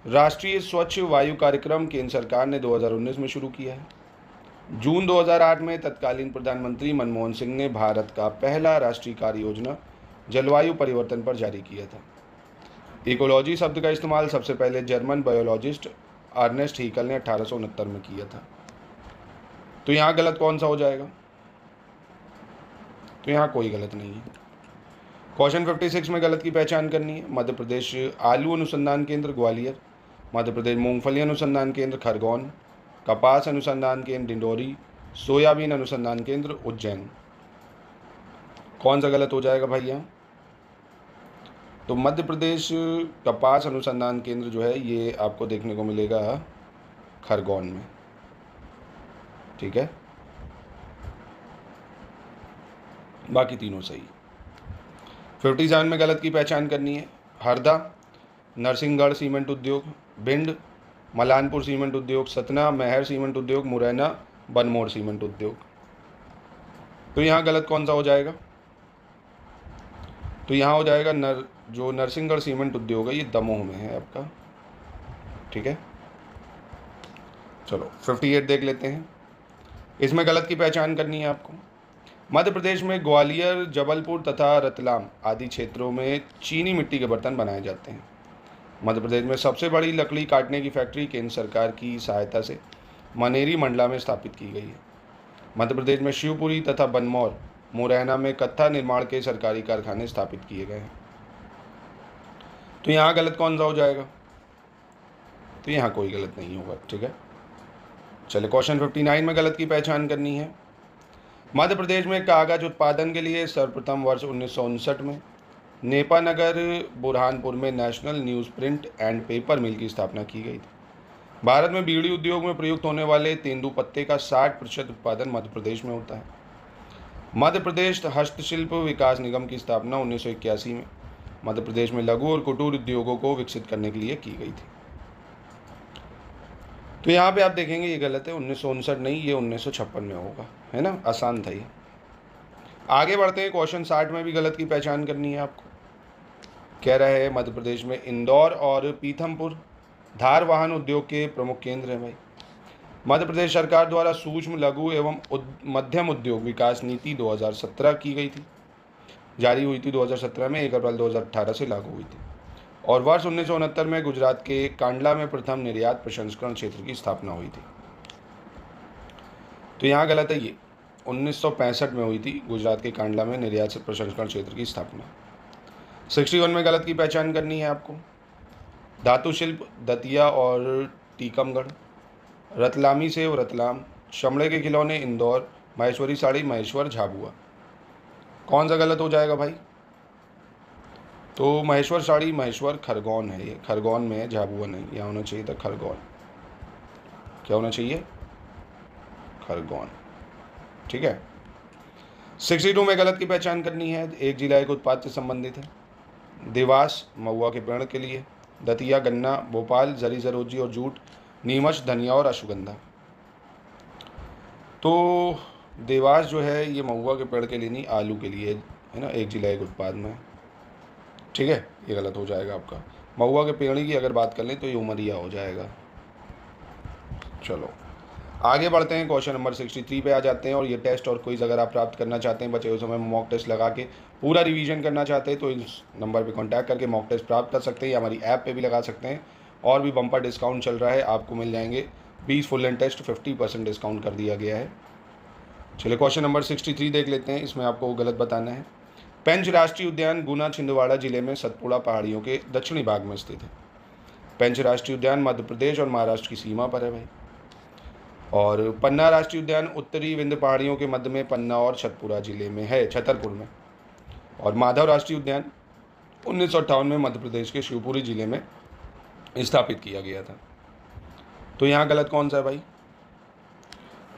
राष्ट्रीय स्वच्छ वायु कार्यक्रम केंद्र सरकार ने 2019 में शुरू किया है। जून 2008 में तत्कालीन प्रधानमंत्री मनमोहन सिंह ने भारत का पहला राष्ट्रीय कार्य योजना जलवायु परिवर्तन पर जारी किया था। इकोलॉजी शब्द का इस्तेमाल सबसे पहले जर्मन बायोलॉजिस्ट अर्नेस्ट हीकल ने 1869 में किया था। तो यहाँ गलत कौन सा हो जाएगा? तो यहाँ कोई गलत नहीं है। क्वेश्चन 56 में गलत की पहचान करनी है। मध्य प्रदेश आलू अनुसंधान केंद्र ग्वालियर, मध्य प्रदेश मूंगफली अनुसंधान केंद्र खरगोन, कपास अनुसंधान केंद्र डिंडोरी, सोयाबीन अनुसंधान केंद्र उज्जैन। कौन सा गलत हो जाएगा भाई यहाँ? तो मध्य प्रदेश कपास अनुसंधान केंद्र जो है ये आपको देखने को मिलेगा खरगोन में। ठीक है, बाकी तीनों सही। 57 में गलत की पहचान करनी है। हरदा, नरसिंहगढ़ सीमेंट उद्योग, भिंड, मलानपुर सीमेंट उद्योग, सतना, महर सीमेंट उद्योग, मुरैना, बनमोर सीमेंट उद्योग। तो यहाँ गलत कौन सा हो जाएगा? तो यहाँ हो जाएगा जो नरसिंहगढ़ सीमेंट उद्योग है ये दमोह में है आपका। ठीक है, चलो 58 देख लेते हैं। इसमें गलत की पहचान करनी है आपको। मध्य प्रदेश में ग्वालियर, जबलपुर तथा रतलाम आदि क्षेत्रों में चीनी मिट्टी के बर्तन बनाए जाते हैं। मध्य प्रदेश में सबसे बड़ी लकड़ी काटने की फैक्ट्री केंद्र सरकार की सहायता से मनेरी मंडला में स्थापित की गई है। मध्य प्रदेश में शिवपुरी तथा बनमौर, मुरैना में कत्था निर्माण के सरकारी कारखाने स्थापित किए गए हैं। तो यहाँ गलत कौन सा हो जाएगा? तो यहाँ कोई गलत नहीं होगा। ठीक है, चलिए क्वेश्चन 59 में गलत की पहचान करनी है। मध्य प्रदेश में कागज उत्पादन के लिए सर्वप्रथम वर्ष 1959 में नेपानगर बुरहानपुर में National News Print and Paper Mill की स्थापना की गई थी। भारत में बीड़ी उद्योग में प्रयुक्त होने वाले तेंदुपत्ते का 60% उत्पादन मध्य प्रदेश में होता है। मध्य प्रदेश हस्तशिल्प विकास निगम की स्थापना 1981 में मध्य प्रदेश में लघु और कुटीर उद्योगों को विकसित करने के लिए की गई थी। तो यहाँ पे आप देखेंगे ये गलत है, 1959 नहीं, ये 1956 में होगा, है ना। आसान था ये। आगे बढ़ते हैं, क्वेश्चन 60 में भी गलत की पहचान करनी है आपको। कह रहा है मध्य प्रदेश में इंदौर और पीथमपुर धार वाहन उद्योग के प्रमुख केंद्र हैं भाई। मध्य प्रदेश सरकार द्वारा सूक्ष्म, लघु एवं मध्यम उद्योग विकास नीति 2017 की गई थी, जारी हुई थी 2017 में, 1 अप्रैल 2018 से लागू हुई थी। और वर्ष 1969 में गुजरात के कांडला में प्रथम निर्यात प्रसंस्करण क्षेत्र की स्थापना हुई थी। तो यहाँ गलत है, ये 1965 में हुई थी गुजरात के कांडला में निर्यात प्रसंस्करण क्षेत्र की स्थापना। 61 में गलत की पहचान करनी है आपको। धातु शिल्प दतिया और टीकमगढ़, रतलामी सेव रतलाम, चमड़े के खिलौने इंदौर, महेश्वरी साड़ी महेश्वर झाबुआ। कौन सा गलत हो जाएगा भाई? तो महेश्वर साड़ी महेश्वर खरगोन है, ये खरगोन में है, झाबुआ नहीं। यहाँ होना चाहिए था खरगोन। क्या होना चाहिए? खरगोन। ठीक है। 62 में गलत की पहचान करनी है। एक जिला एक उत्पाद से संबंधित है। देवास महुआ के पेड़ के लिए, दतिया गन्ना, भोपाल जरी जरोजी और जूट, नीमच धनिया और अश्वगंधा। तो देवास जो है ये महुआ के पेड़ के लिए नहीं, आलू के लिए है ना, एक जिला एक उत्पाद में। ठीक है, ये गलत हो जाएगा आपका। महुआ के पेड़ की अगर बात कर लें तो ये उमरिया हो जाएगा। चलो आगे बढ़ते हैं, क्वेश्चन नंबर 63 पे आ जाते हैं। और ये टेस्ट और क्विज अगर आप प्राप्त करना चाहते हैं, बचे हुए समय में मॉक टेस्ट लगा के पूरा रिवीजन करना चाहते हैं, तो इस नंबर पे कांटेक्ट करके मॉक टेस्ट प्राप्त कर सकते हैं, या हमारी ऐप पे भी लगा सकते हैं। और भी बम्पर डिस्काउंट चल रहा है, आपको मिल जाएंगे 20 फुल एंड टेस्ट, 50% डिस्काउंट कर दिया गया है। चलिए क्वेश्चन नंबर 63 देख लेते हैं। इसमें आपको गलत बताना है। पेंच राष्ट्रीय उद्यान गुना छिंदवाड़ा जिले में सतपुड़ा पहाड़ियों के दक्षिणी भाग में स्थित है। पेंच राष्ट्रीय उद्यान मध्य प्रदेश और महाराष्ट्र की सीमा पर है भाई। और पन्ना राष्ट्रीय उद्यान उत्तरी विंध्य पहाड़ियों के मध्य में पन्ना और छतरपुर जिले में है, छतरपुर में। और माधव राष्ट्रीय उद्यान 1958 में मध्य प्रदेश के शिवपुरी जिले में स्थापित किया गया था। तो यहाँ गलत कौन सा है भाई?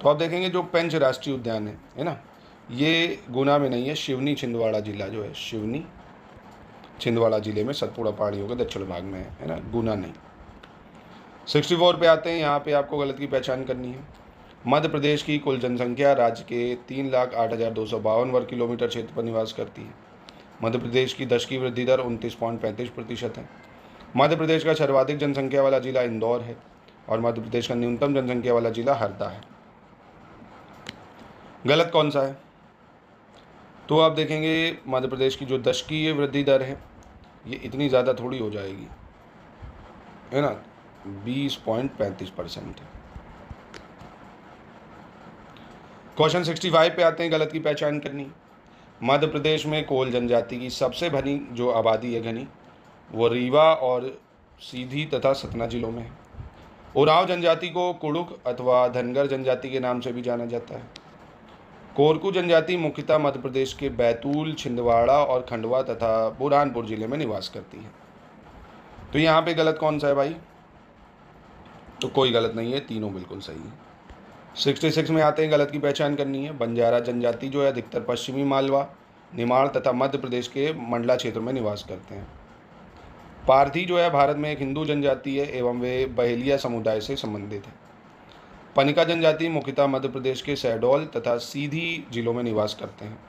तो आप देखेंगे जो पेंच राष्ट्रीय उद्यान है ना, ये गुना में नहीं है, शिवनी छिंदवाड़ा जिला जो है, शिवनी छिंदवाड़ा जिले में सतपुड़ा पहाड़ियों के दक्षिण भाग में है ना, गुना नहीं। 64 पे आते हैं। यहाँ पे आपको गलत की पहचान करनी है। मध्य प्रदेश की कुल जनसंख्या राज्य के 3,08,252 वर्ग किलोमीटर क्षेत्र पर निवास करती है। मध्य प्रदेश की दशक की वृद्धि दर 29.35% है। मध्य प्रदेश का सर्वाधिक जनसंख्या वाला जिला इंदौर है और मध्य प्रदेश का न्यूनतम जनसंख्या वाला जिला हरदा है। गलत कौन सा है? तो आप देखेंगे मध्य प्रदेश की जो दशकीय वृद्धि दर है ये इतनी ज़्यादा थोड़ी हो जाएगी, है ना, 20.35% है। क्वेश्चन 65 पे आते हैं। गलत की पहचान करनी। मध्य प्रदेश में कोल जनजाति की सबसे घनी जो आबादी है घनी, वो रीवा और सीधी तथा सतना जिलों में है। उरांव जनजाति को कुड़ुक अथवा धनगर जनजाति के नाम से भी जाना जाता है। कोरकू जनजाति मुख्यतः मध्य प्रदेश के बैतूल, छिंदवाड़ा और खंडवा तथा बुरहानपुर जिले में निवास करती है। तो यहाँ पे गलत कौन सा है भाई? तो कोई गलत नहीं है, तीनों बिल्कुल सही है। 66 में आते हैं। गलत की पहचान करनी है। बंजारा जनजाति जो है अधिकतर पश्चिमी मालवा, निमाड़ तथा मध्य प्रदेश के मंडला क्षेत्र में निवास करते हैं। पारधी जो है भारत में एक हिंदू जनजाति है एवं वे बहेलिया समुदाय से संबंधित है। पनिका जनजाति मुख्यतः मध्य प्रदेश के शहडोल तथा सीधी जिलों में निवास करते हैं।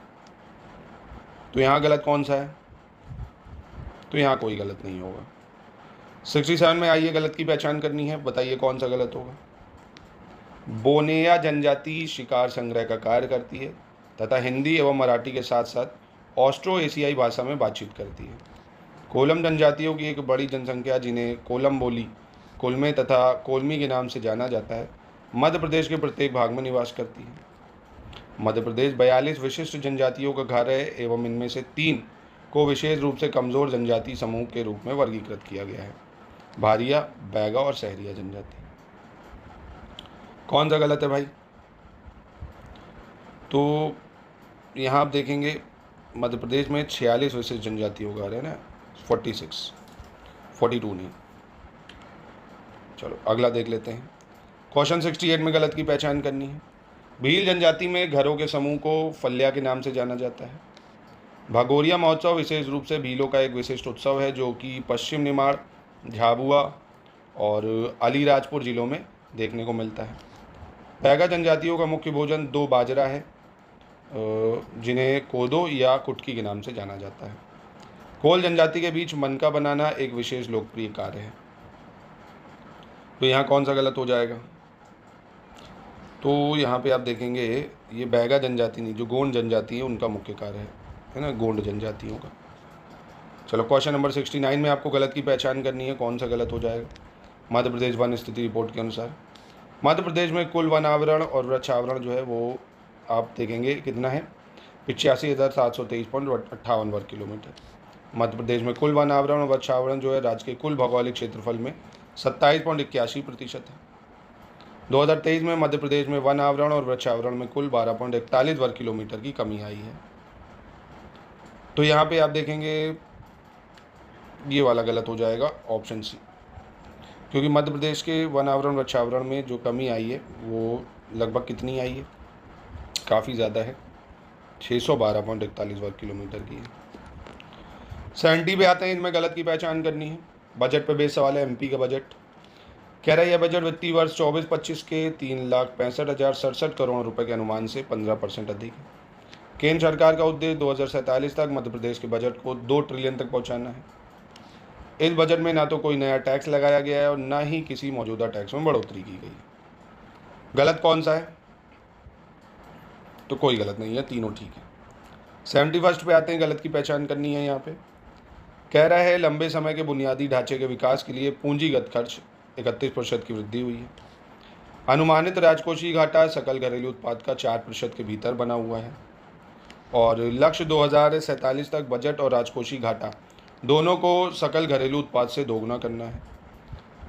तो यहाँ गलत कौन सा है? तो यहाँ कोई गलत नहीं होगा। 67 में आइए, गलत की पहचान करनी है। बताइए कौन सा गलत होगा? बोनेया जनजाति शिकार संग्रह का कार्य करती है तथा हिंदी एवं मराठी के साथ साथ ऑस्ट्रो एशियाई भाषा में बातचीत करती है। कोलम जनजातियों की एक बड़ी जनसंख्या, जिन्हें कोलम बोली, कोलमे तथा कोलमी के नाम से जाना जाता है, मध्य प्रदेश के प्रत्येक भाग में निवास करती है। मध्य प्रदेश 42 विशिष्ट जनजातियों का घर है एवं इनमें से 3 को विशेष रूप से कमज़ोर जनजाति समूह के रूप में वर्गीकृत किया गया है, भारिया, बैगा और सहरिया जनजाति। कौन सा गलत है भाई? तो यहाँ आप देखेंगे मध्य प्रदेश में 46 विशिष्ट जनजातियों का है ना, 42 नहीं। चलो अगला देख लेते हैं। क्वेश्चन 68 में गलत की पहचान करनी है। भील जनजाति में घरों के समूह को फल्या के नाम से जाना जाता है। भागोरिया महोत्सव विशेष रूप से भीलों का एक विशिष्ट उत्सव है जो कि पश्चिम निमाड़, झाबुआ और अलीराजपुर जिलों में देखने को मिलता है। बैगा जनजातियों का मुख्य भोजन 2 बाजरा है, जिन्हें कोदो या कुटकी के नाम से जाना जाता है। कोल जनजाति के बीच मनका बनाना एक विशेष लोकप्रिय कार्य है। तो यहाँ कौन सा गलत हो जाएगा? तो यहाँ पे आप देखेंगे ये बैगा जनजाति नहीं, जो गोंड जनजाति है उनका मुख्य कार्य है ना, गोंड जनजातियों का। चलो क्वेश्चन नंबर 69 में आपको गलत की पहचान करनी है। कौन सा गलत हो जाएगा? मध्य प्रदेश वन स्थिति रिपोर्ट के अनुसार मध्य प्रदेश में कुल वन आवरण और वृक्षावरण जो है वो आप देखेंगे कितना है, 85,723.58 वर्ग किलोमीटर। मध्य प्रदेश में कुल वन आवरण और वृक्षावरण जो है राज्य के कुल भौगोलिक क्षेत्रफल में 27.81% है। 2023 में मध्य प्रदेश में वन आवरण और वृक्षावरण में कुल 12.41 वर्ग किलोमीटर की कमी आई है। तो यहाँ पे आप देखेंगे ये वाला गलत हो जाएगा, ऑप्शन सी, क्योंकि मध्य प्रदेश के वन आवरण वृक्षावरण में जो कमी आई है वो लगभग कितनी आई है, काफ़ी ज़्यादा है, 612.41 वर्ग किलोमीटर की है। 70 पे आते हैं। इसमें गलत की पहचान करनी है। बजट पे बेस सवाल है। एमपी का बजट कह रहा है यह बजट वित्तीय वर्ष 24-25 के 3,65,067 करोड़ रुपए के अनुमान से 15% अधिक है। केंद्र सरकार का उद्देश्य 2047 तक मध्य प्रदेश के बजट को 2 ट्रिलियन तक पहुंचाना है। इस बजट में ना तो कोई नया टैक्स लगाया गया है और ना ही किसी मौजूदा टैक्स में बढ़ोतरी की गई है। गलत कौन सा है? तो कोई गलत नहीं है, तीनों ठीक है। 71 पे आते हैं। गलत की पहचान करनी है। यहाँ पे कह रहा है लंबे समय के बुनियादी ढांचे के विकास के लिए पूंजीगत खर्च 31% की वृद्धि हुई है। अनुमानित राजकोषीय घाटा सकल घरेलू उत्पाद का 4% के भीतर बना हुआ है और लक्ष्य 2047 तक बजट और राजकोषीय घाटा दोनों को सकल घरेलू उत्पाद से दोगुना करना है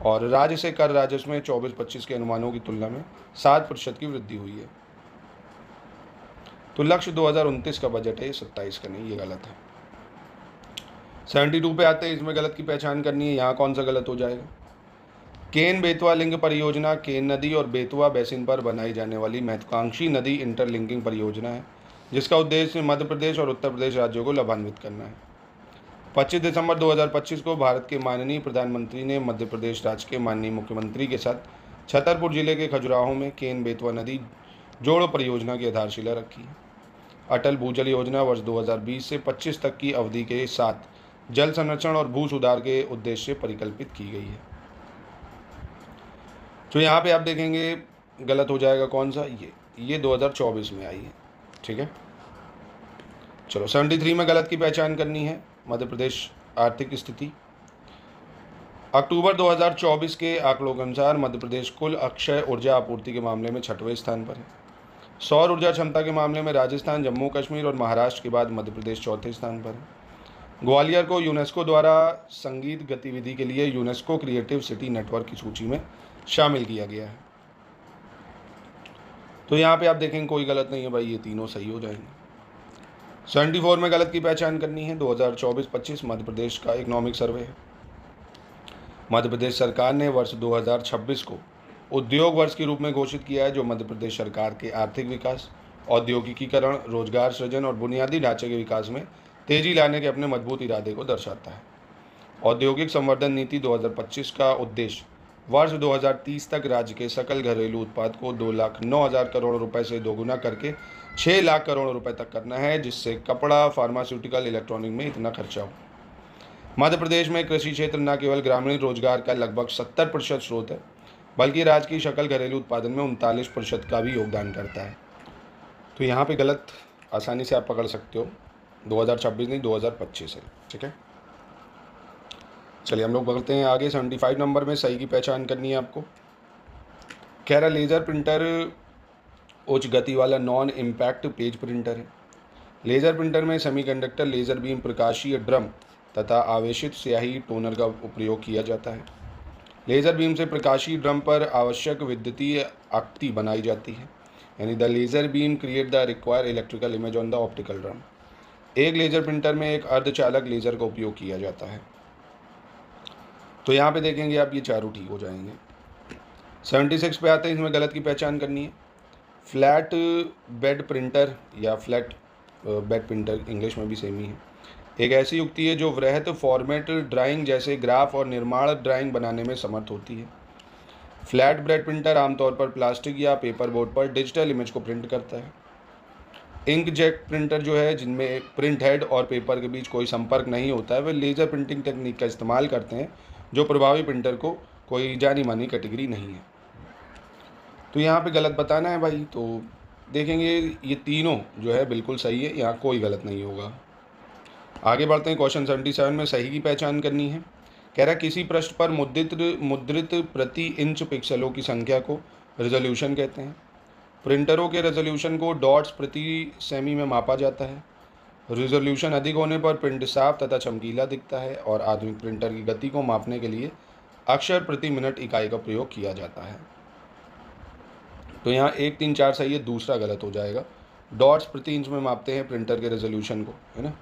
और राज्य से कर राजस्व में 24-25 के अनुमानों की तुलना में 7% की वृद्धि हुई है। तो लक्ष्य 2029 का बजट है, 27 का नहीं, ये गलत है। 72 पे आते हैं, इसमें गलत की पहचान करनी है। यहाँ कौन सा गलत हो जाएगा? केन बेतवा लिंक परियोजना केन नदी और बेतवा बेसिन पर बनाई जाने वाली महत्वाकांक्षी नदी इंटरलिंकिंग परियोजना है, जिसका उद्देश्य मध्य प्रदेश और उत्तर प्रदेश राज्यों को लाभान्वित करना है। 25 दिसंबर 2025 को भारत के माननीय प्रधानमंत्री ने मध्य प्रदेश राज्य के माननीय मुख्यमंत्री के साथ छतरपुर जिले के खजुराहो में केन बेतवा नदी जोड़ो परियोजना की आधारशिला रखी है। अटल भूजल योजना वर्ष 2020 से 25 तक की अवधि के साथ जल संरक्षण और भू सुधार के उद्देश्य से परिकल्पित की गई है। तो यहाँ पे आप देखेंगे गलत हो जाएगा कौन सा, ये 2024 में आई है। ठीक है, चलो 73 में गलत की पहचान करनी है। मध्य प्रदेश आर्थिक स्थिति। अक्टूबर 2024 के आंकड़ों के अनुसार मध्य प्रदेश कुल अक्षय ऊर्जा आपूर्ति के मामले में 6वें स्थान पर है। सौर ऊर्जा क्षमता के मामले में राजस्थान, जम्मू कश्मीर और महाराष्ट्र के बाद मध्य प्रदेश 4थे स्थान पर है। ग्वालियर को यूनेस्को द्वारा संगीत गतिविधि के लिए यूनेस्को क्रिएटिव सिटी नेटवर्क की सूची में शामिल किया गया है। तो यहाँ पे आप देखेंगे कोई गलत नहीं है भाई, ये तीनों सही हो जाएंगे। 74 में गलत की पहचान करनी है। 2024-25 मध्य प्रदेश का इकोनॉमिक सर्वे है। मध्य प्रदेश सरकार ने वर्ष 2026 को उद्योग वर्ष के रूप में घोषित किया है, जो मध्य प्रदेश सरकार के आर्थिक विकास, औद्योगिकीकरण, रोजगार सृजन और बुनियादी ढांचे के विकास में तेजी लाने के अपने मजबूत इरादे को दर्शाता है। औद्योगिक संवर्धन नीति 2025 का उद्देश्य वर्ष 2030 तक राज्य के सकल घरेलू उत्पाद को 2,09,000 करोड़ रुपए से दोगुना करके 6 लाख करोड़ रुपए तक करना है, जिससे कपड़ा, फार्मास्यूटिकल, इलेक्ट्रॉनिक में इतना खर्चा हो। मध्य प्रदेश में कृषि क्षेत्र न केवल ग्रामीण रोजगार का लगभग 70% स्रोत है, बल्कि राज्य की सकल घरेलू उत्पादन में 39% का भी योगदान करता है। तो यहाँ पे गलत आसानी से आप पकड़ सकते हो, 2026 नहीं 2025 है। ठीक है, चलिए हम लोग बढ़ते हैं आगे। 75 नंबर में सही की पहचान करनी है आपको। कह रहा लेज़र प्रिंटर उच्च गति वाला नॉन इम्पैक्ट पेज प्रिंटर है। लेज़र प्रिंटर में सेमीकंडक्टर, लेज़र बीम, प्रकाशीय ड्रम तथा आवेशित स्याही टोनर का उपयोग किया जाता है। लेज़र बीम से प्रकाशीय ड्रम पर आवश्यक विद्युतीय आकृति बनाई जाती है, यानी the laser beam create the require electrical image on the optical drum. एक लेज़र प्रिंटर में एक अर्धचालक लेज़र का उपयोग किया जाता है। तो यहाँ पे देखेंगे आप, ये चारों ठीक हो जाएंगे। 76 पे आते हैं, इसमें गलत की पहचान करनी है। फ्लैट बेड प्रिंटर या फ्लैट बेड प्रिंटर इंग्लिश में भी सेम ही है, एक ऐसी युक्ति है जो वृहत फॉर्मेट ड्राइंग जैसे ग्राफ और निर्माण ड्राइंग बनाने में समर्थ होती है। फ्लैट बेड प्रिंटर आमतौर पर प्लास्टिक या पेपर बोर्ड पर डिजिटल इमेज को प्रिंट करता है। इंकजेट प्रिंटर जो है, जिनमें प्रिंट हेड और पेपर के बीच कोई संपर्क नहीं होता है, वे लेज़र प्रिंटिंग टेक्निक का इस्तेमाल करते हैं, जो प्रभावी प्रिंटर को कोई जानी मानी कैटेगरी नहीं है। तो यहाँ पे गलत बताना है भाई, तो देखेंगे ये तीनों जो है बिल्कुल सही है, यहाँ कोई गलत नहीं होगा। आगे बढ़ते हैं। क्वेश्चन 77 में सही की पहचान करनी है। कह रहा किसी पृष्ठ पर मुद्रित प्रति इंच पिक्सलों की संख्या को रेजोल्यूशन कहते हैं। प्रिंटरों के रेजोल्यूशन को डॉट्स प्रति सेमी में मापा जाता है। रेजोल्यूशन अधिक होने पर प्रिंट साफ तथा चमकीला दिखता है और आधुनिक प्रिंटर की गति को मापने के लिए अक्षर प्रति मिनट इकाई का प्रयोग किया जाता है। तो यहाँ 1, 3, 4 सही है, दूसरा गलत हो जाएगा। डॉट्स प्रति इंच में मापते हैं प्रिंटर के रेजोल्यूशन को, है ना।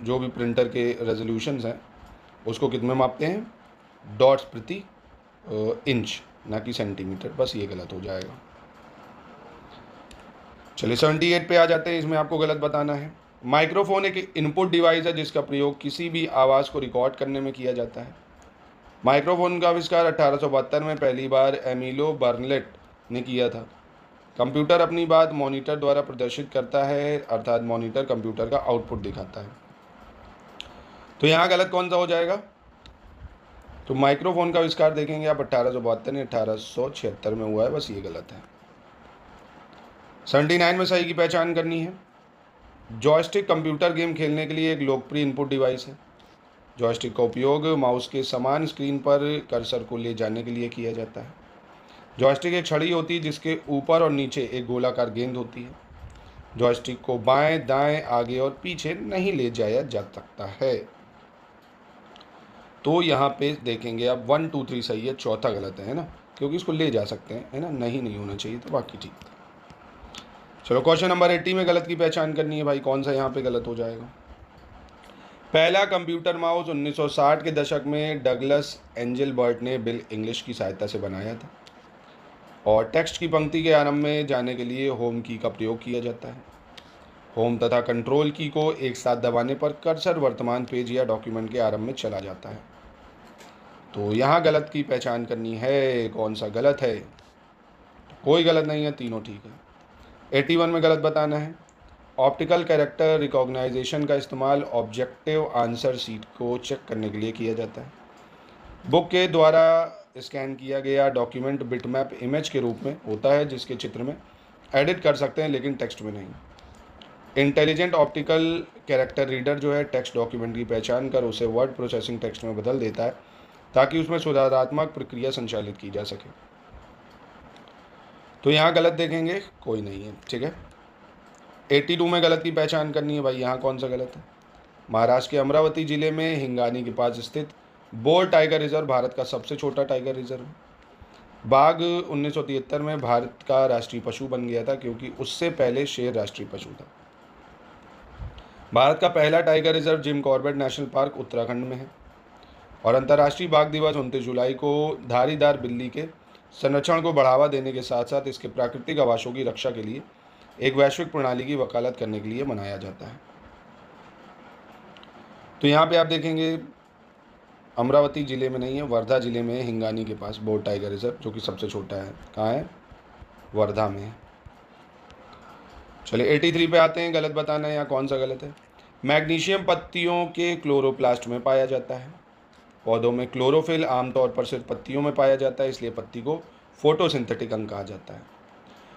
जो भी प्रिंटर के रेजोल्यूशंस हैं उसको कितने मापते हैं? डॉट्स प्रति इंच, ना कि सेंटीमीटर। बस ये गलत हो जाएगा। चलिए 78 पे आ जाते हैं, इसमें आपको गलत बताना है। माइक्रोफोन एक इनपुट डिवाइस है जिसका प्रयोग किसी भी आवाज़ को रिकॉर्ड करने में किया जाता है। माइक्रोफोन का आविष्कार 1872 में पहली बार एमिलो बर्नलेट ने किया था। कंप्यूटर अपनी बात मॉनिटर द्वारा प्रदर्शित करता है, अर्थात मॉनिटर कंप्यूटर का आउटपुट दिखाता है। तो यहाँ गलत कौन सा हो जाएगा? तो माइक्रोफोन का आविष्कार देखेंगे आप 1872 ने 1876 में हुआ है, बस ये गलत है। 79 में सही की पहचान करनी है। जॉयस्टिक कंप्यूटर गेम खेलने के लिए एक लोकप्रिय इनपुट डिवाइस है। जॉयस्टिक का उपयोग माउस के समान स्क्रीन पर कर्सर को ले जाने के लिए किया जाता है। जॉयस्टिक एक छड़ी होती है जिसके ऊपर और नीचे एक गोलाकार गेंद होती है। जॉयस्टिक को बाएं, दाएं, आगे और पीछे नहीं ले जाया जा सकता है। तो यहाँ पे देखेंगे आप 1, 2, 3 सही है, चौथा गलत है ना, क्योंकि इसको ले जा सकते हैं, है ना, नहीं होना चाहिए, तो बाकी ठीक। चलो क्वेश्चन नंबर 80 में गलत की पहचान करनी है भाई, कौन सा यहाँ पे गलत हो जाएगा। पहला कंप्यूटर माउस 1960 के दशक में डगलस एंजेलबर्ट ने बिल इंग्लिश की सहायता से बनाया था। और टेक्स्ट की पंक्ति के आरंभ में जाने के लिए होम की का प्रयोग किया जाता है। होम तथा कंट्रोल की को एक साथ दबाने पर कर्सर वर्तमान पेज या डॉक्यूमेंट के आरंभ में चला जाता है। तो यहाँ गलत की पहचान करनी है, कौन सा गलत है। कोई गलत नहीं है, तीनों ठीक है। 81 में गलत बताना है। ऑप्टिकल कैरेक्टर रिकॉग्नाइजेशन का इस्तेमाल ऑब्जेक्टिव आंसर सीट को चेक करने के लिए किया जाता है। बुक के द्वारा स्कैन किया गया डॉक्यूमेंट बिटमैप इमेज के रूप में होता है, जिसके चित्र में एडिट कर सकते हैं लेकिन टेक्स्ट में नहीं। इंटेलिजेंट ऑप्टिकल कैरेक्टर रीडर जो है टेक्स्ट डॉक्यूमेंट की पहचान कर उसे वर्ड प्रोसेसिंग टेक्स्ट में बदल देता है ताकि उसमें सुधारात्मक प्रक्रिया संचालित की जा सके। तो यहाँ गलत देखेंगे, कोई नहीं है, ठीक है। 82 में गलत की पहचान करनी है भाई, यहाँ कौन सा गलत है। महाराष्ट्र के अमरावती जिले में हिंगानी के पास स्थित बोर टाइगर रिजर्व भारत का सबसे छोटा टाइगर रिजर्व है। बाघ 1973 में भारत का राष्ट्रीय पशु बन गया था क्योंकि उससे पहले शेर राष्ट्रीय पशु था। भारत का पहला tiger reserve Jim Corbett national park Uttarakhand में है। और अंतर्राष्ट्रीय बाघ दिवस 29 जुलाई को धारीदार बिल्ली के संरक्षण को बढ़ावा देने के साथ साथ इसके प्राकृतिक आवासों की रक्षा के लिए एक वैश्विक प्रणाली की वकालत करने के लिए मनाया जाता है। तो यहाँ पे आप देखेंगे अमरावती जिले में नहीं है, वर्धा जिले में हिंगानी के पास बोर टाइगर रिजर्व जो कि सबसे छोटा है। कहाँ है? वर्धा में है। चलिए 83 पे आते हैं, गलत बताना है, यहाँ कौन सा गलत है। मैग्नीशियम पत्तियों के क्लोरोप्लास्ट में पाया जाता है। पौधों में क्लोरोफिल आमतौर पर सिर्फ पत्तियों में पाया जाता है, इसलिए पत्ती को फोटोसिंथेटिक अंग कहा जाता है।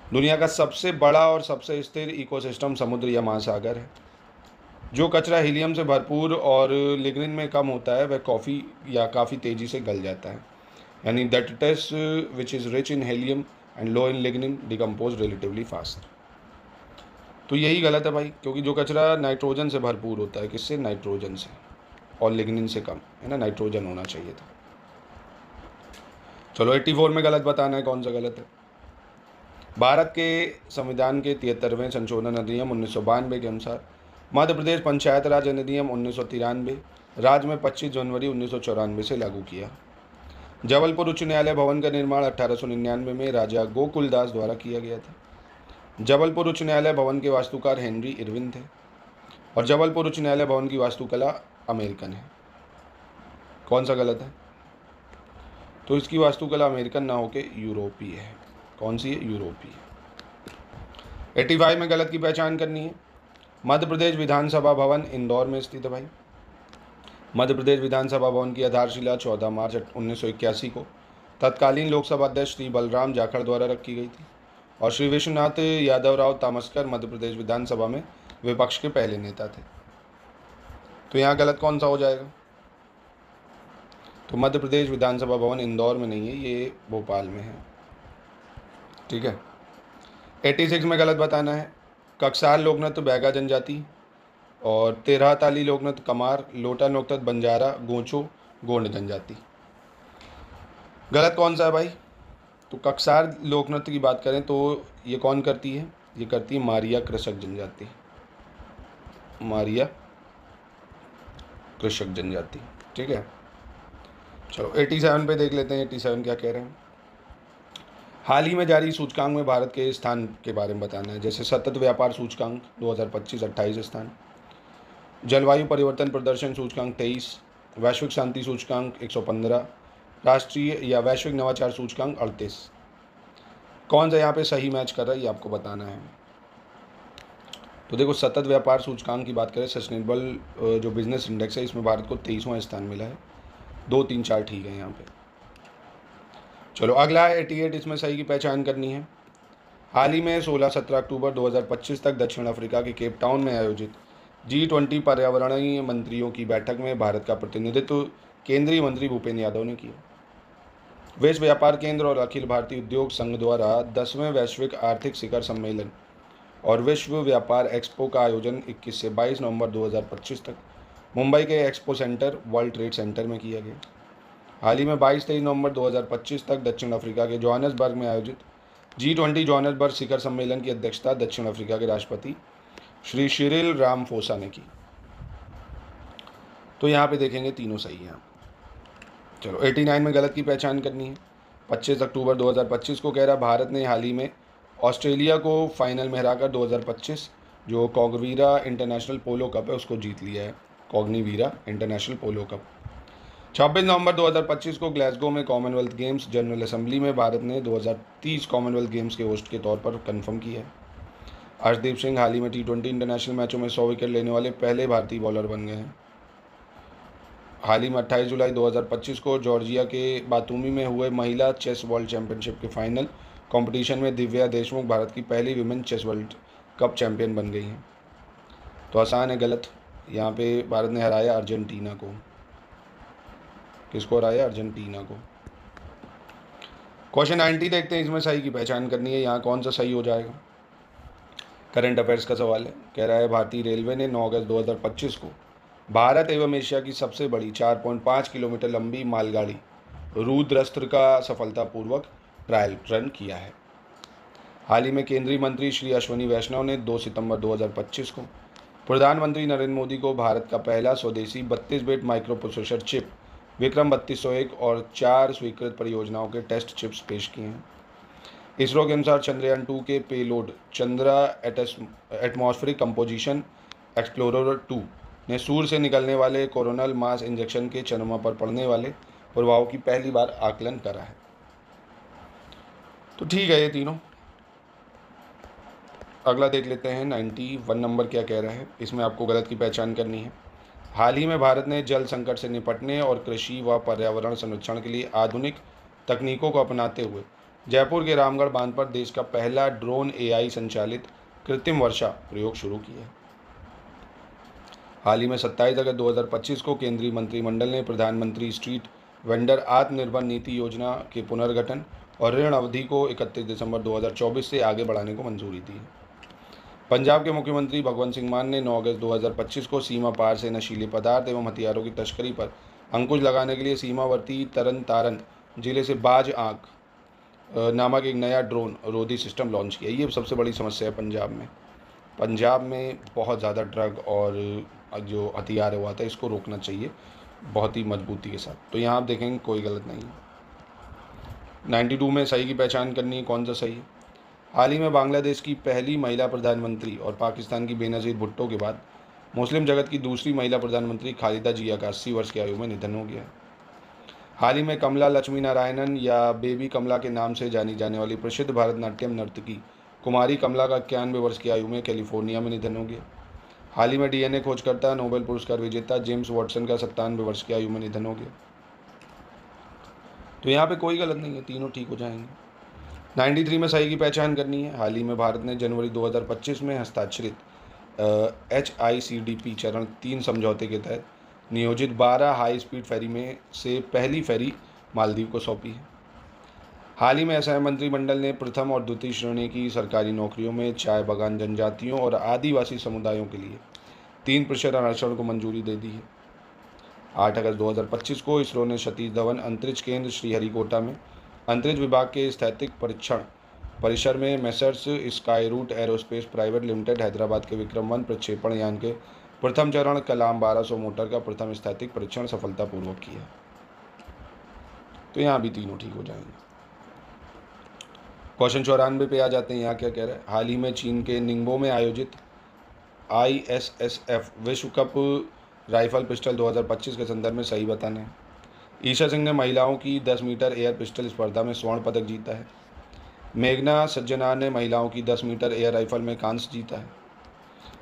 दुनिया का सबसे बड़ा और सबसे स्थिर इकोसिस्टम समुद्र या महासागर है। जो कचरा हीलियम से भरपूर और लिग्निन में कम होता है वह कॉफ़ी या काफ़ी तेज़ी से गल जाता है, यानी that it is which is rich in helium and low in lignin decompose relatively fast. तो यही गलत है भाई, क्योंकि जो कचरा नाइट्रोजन से भरपूर होता है, किससे? नाइट्रोजन से, और लिग्निन से कम है ना, नाइट्रोजन होना चाहिए था। चलो 84 में गलत बताना है, कौन सा गलत है। भारत के संविधान के 73वें संशोधन अधिनियम 1992 के अनुसार मध्य प्रदेश पंचायत राज अधिनियम 1993 राज्य में 25 जनवरी 1994 से लागू किया। जबलपुर उच्च न्यायालय भवन का निर्माण 1899 में राजा गोकुलदास द्वारा किया गया था। जबलपुर उच्च न्यायालय भवन के वास्तुकार हेनरी इरविन थे और जबलपुर उच्च न्यायालय भवन की वास्तुकला अमेरिकन है। कौन सा गलत है? तो इसकी वास्तुकला अमेरिकन ना होकर यूरोपीय है। कौन सी है? यूरोपीय। 85 में गलत की पहचान करनी है। मध्य प्रदेश विधानसभा भवन इंदौर में स्थित है भाई। मध्य प्रदेश विधानसभा भवन की आधारशिला 14 मार्च 1981 को तत्कालीन लोकसभा अध्यक्ष श्री बलराम जाखड़ द्वारा रखी गई थी और श्री विश्वनाथ यादवराव तामस्कर मध्य प्रदेश विधानसभा में विपक्ष के पहले नेता थे। तो यहाँ गलत कौन सा हो जाएगा? तो मध्य प्रदेश विधानसभा भवन इंदौर में नहीं है, ये भोपाल में है, ठीक है। 86 में गलत बताना है। कक्सार लोकनृत्य बैगा जनजाति और तेरह ताली लोकनृत्य कमार, लोटा लोकनृत्य बंजारा, गोंचो गोंड जनजाति। गलत कौन सा है भाई? तो कक्सार लोकनृत्य की बात करें तो ये कौन करती है? ये करती है मारिया कृषक जनजाति, मारिया कृषक जनजाति, ठीक है। चलो 87 पे देख लेते हैं, 87 क्या कह रहे हैं। हाल ही में जारी सूचकांक में भारत के स्थान के बारे में बताना है, जैसे सतत व्यापार सूचकांक 2025 28 स्थान, जलवायु परिवर्तन प्रदर्शन सूचकांक 23, वैश्विक शांति सूचकांक 115, राष्ट्रीय या वैश्विक नवाचार सूचकांक 38। कौन सा यहाँ पे सही मैच कर रहा है ये आपको बताना है। तो देखो सतत व्यापार सूचकांक की बात करें, सस्टेनेबल जो बिजनेस इंडेक्स है इसमें भारत को 23वां स्थान मिला है। 2 3 4 ठीक है यहाँ पे। चलो अगला है 88, इसमें सही की पहचान करनी है। हाल ही में 16-17 अक्टूबर 2025 तक दक्षिण अफ्रीका के केप टाउन में आयोजित G20 पर्यावरणीय मंत्रियों की बैठक में भारत का प्रतिनिधित्व केंद्रीय मंत्री भूपेंद्र यादव ने किया। विश्व व्यापार केंद्र और अखिल भारतीय उद्योग संघ द्वारा 10वें वैश्विक आर्थिक शिखर सम्मेलन और विश्व व्यापार एक्सपो का आयोजन 21 से 22 नवंबर 2025 तक मुंबई के expo centre world trade centre में किया गया। हाल ही में 22-23 नवंबर 2025 तक दक्षिण अफ्रीका के जोहान्सबर्ग में आयोजित G20 जोहान्सबर्ग शिखर सम्मेलन की अध्यक्षता दक्षिण अफ्रीका के राष्ट्रपति श्री सिरिल रामफोसा ने की। तो यहाँ पे देखेंगे तीनों सही हैं। चलो 89 में गलत की पहचान करनी है। 25 अक्टूबर 2025 को कह रहा भारत ने हाल ही में ऑस्ट्रेलिया को फाइनल में हराकर 2025 जो कॉगवीरा इंटरनेशनल पोलो कप है उसको जीत लिया है। कॉग्निवीरा इंटरनेशनल पोलो कप। 26 नवंबर 2025 को ग्लासगो में कॉमनवेल्थ गेम्स जनरल असेंबली में भारत ने 2030 कॉमनवेल्थ गेम्स के होस्ट के तौर पर कन्फर्म किया है। अर्शदीप सिंह हाल ही में T20 इंटरनेशनल मैचों में 100 विकेट लेने वाले पहले भारतीय बॉलर बन गए हैं। हाल ही में 28 जुलाई 2025 को जॉर्जिया के बातूमी में हुए महिला चेस वर्ल्ड चैंपियनशिप के फाइनल कंपटीशन में दिव्या देशमुख भारत की पहली women chess world cup champion बन गई हैं। तो आसान है गलत। यहाँ पे भारत ने हराया अर्जेंटीना को। किसको हराया? अर्जेंटीना को। क्वेश्चन 90 देखते हैं, इसमें सही की पहचान करनी है। यहाँ कौन सा सही हो जाएगा? करंट अफेयर्स का सवाल है। कह रहा है भारतीय रेलवे ने 9 अगस्त 2025 को भारत एवं एशिया की सबसे बड़ी 4.5 किलोमीटर लंबी मालगाड़ी रुद्रस्त्र का सफलतापूर्वक ट्रायल रन किया है। हाल ही में केंद्रीय मंत्री श्री अश्विनी वैष्णव ने 2 सितंबर 2025 को प्रधानमंत्री नरेंद्र मोदी को भारत का पहला स्वदेशी 32 bit micro processor chip Vikram 3201 और 4 स्वीकृत परियोजनाओं के टेस्ट चिप्स पेश किए हैं। इसरो के अनुसार चंद्रयान 2 के payload Chandra atmospheric composition explorer 2 ने सूर्य से निकलने वाले कोरोनल मास इंजेक्शन के चंद्रमा पर पड़ने वाले प्रभाव की पहली बार आकलन करा है। तो ठीक है ये तीनों। अगला देख लेते हैं 91 नंबर क्या कह रहा है। इसमें आपको गलत की पहचान करनी है। हाल ही में भारत ने जल संकट से निपटने और कृषि व पर्यावरण संरक्षण के लिए आधुनिक तकनीकों को अपनाते हुए जयपुर के रामगढ़ बांध पर देश का पहला ड्रोन AI संचालित कृत्रिम वर्षा प्रयोग शुरू किया है। हाल ही में 27 अगस्त 2025 को केंद्रीय मंत्रिमंडल ने प्रधानमंत्री स्ट्रीट वेंडर आत्मनिर्भर नीति योजना के पुनर्गठन और ऋण अवधि को 31 दिसंबर 2024 से आगे बढ़ाने को मंजूरी दी है। पंजाब के मुख्यमंत्री भगवंत सिंह मान ने 9 अगस्त 2025 को सीमा पार से नशीले पदार्थ एवं हथियारों की तस्करी पर अंकुश लगाने के लिए सीमावर्ती तरन तारन जिले से बाज आंख नामक एक नया ड्रोन रोधी सिस्टम लॉन्च किया। ये सबसे बड़ी समस्या है पंजाब में। पंजाब में बहुत ज़्यादा ड्रग और जो हथियार है वो आता है, इसको रोकना चाहिए बहुत ही मजबूती के साथ। तो यहाँ आप देखेंगे कोई गलत नहीं है। 92 में सही की पहचान करनी है, कौन सा सही है? हाल ही में बांग्लादेश की पहली महिला प्रधानमंत्री और पाकिस्तान की बेनज़ीर भुट्टो के बाद मुस्लिम जगत की दूसरी महिला प्रधानमंत्री खालिदा जिया का 80 वर्ष की आयु में निधन हो गया। हाल ही में कमला लक्ष्मी नारायणन या बेबी कमला के नाम से जानी जाने वाली प्रसिद्ध भारतनाट्यम नर्तकी कुमारी कमला का 91 वर्ष की आयु में कैलिफोर्निया में निधन हो गया। हाल ही में DNA खोजकर्ता नोबेल पुरस्कार विजेता जेम्स वॉटसन का 97 वर्ष की आयु में निधन हो गया। तो यहाँ पे कोई गलत नहीं है, तीनों ठीक हो जाएंगे। 93 में सही की पहचान करनी है। हाल ही में भारत ने जनवरी 2025 में हस्ताक्षरित HICDP चरण 3 समझौते के तहत नियोजित 12 हाई स्पीड फेरी में से पहली फेरी मालदीव को सौंपी है। हाल ही में असम मंत्रिमंडल ने प्रथम और द्वितीय श्रेणी की सरकारी नौकरियों में चाय बागान जनजातियों और आदिवासी समुदायों के लिए 3% आरक्षण को मंजूरी दे दी है। 8 अगस्त 2025 को इसरो ने सतीश धवन अंतरिक्ष केंद्र श्रीहरिकोटा में अंतरिक्ष विभाग के स्थैतिक परीक्षण परिसर में messrs Skyroot aerospace private limited Hyderabad के विक्रम 1 प्रक्षेपण यान के प्रथम चरण कलाम 1200 मोटर का प्रथम स्थैतिक परीक्षण सफलतापूर्वक किया। तो यहाँ भी तीनों ठीक हो जाएंगे। क्वेश्चन 94 पे आ जाते हैं। यहाँ क्या कह रहा है? हाल ही में चीन के निंगबो में आयोजित ISSF विश्व कप राइफल पिस्टल 2025 के संदर्भ में सही बताना है। ईशा सिंह ने महिलाओं की 10 मीटर एयर पिस्टल स्पर्धा में स्वर्ण पदक जीता है। मेघना सज्जनार ने महिलाओं की 10 मीटर एयर राइफल में कांस्य जीता है।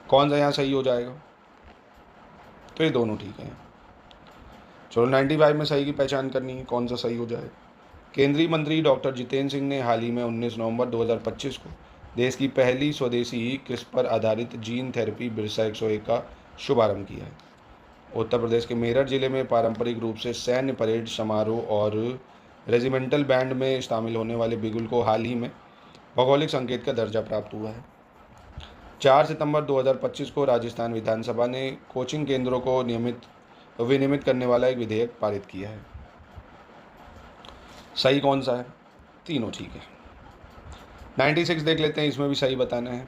कौन सा यहाँ सही हो जाएगा? तो ये दोनों ठीक हैं। चलो 95 में सही की पहचान करनी है, कौन सा सही हो जाए? केंद्रीय मंत्री डॉक्टर जितेंद्र सिंह ने हाल ही में 19 नवंबर 2025 को देश की पहली स्वदेशी क्रिस्पर आधारित जीन थेरेपी बिरसा 101 का शुभारंभ किया है। उत्तर प्रदेश के मेरठ जिले में पारंपरिक रूप से सैन्य परेड समारोह और रेजिमेंटल बैंड में शामिल होने वाले बिगुल को हाल ही में भौगोलिक संकेत का दर्जा प्राप्त हुआ है। 4 सितंबर 2025 को राजस्थान विधानसभा ने कोचिंग केंद्रों को विनियमित करने वाला एक विधेयक पारित किया है। सही कौन सा है? तीनों ठीक है। 96 देख लेते हैं, इसमें भी सही बताना है।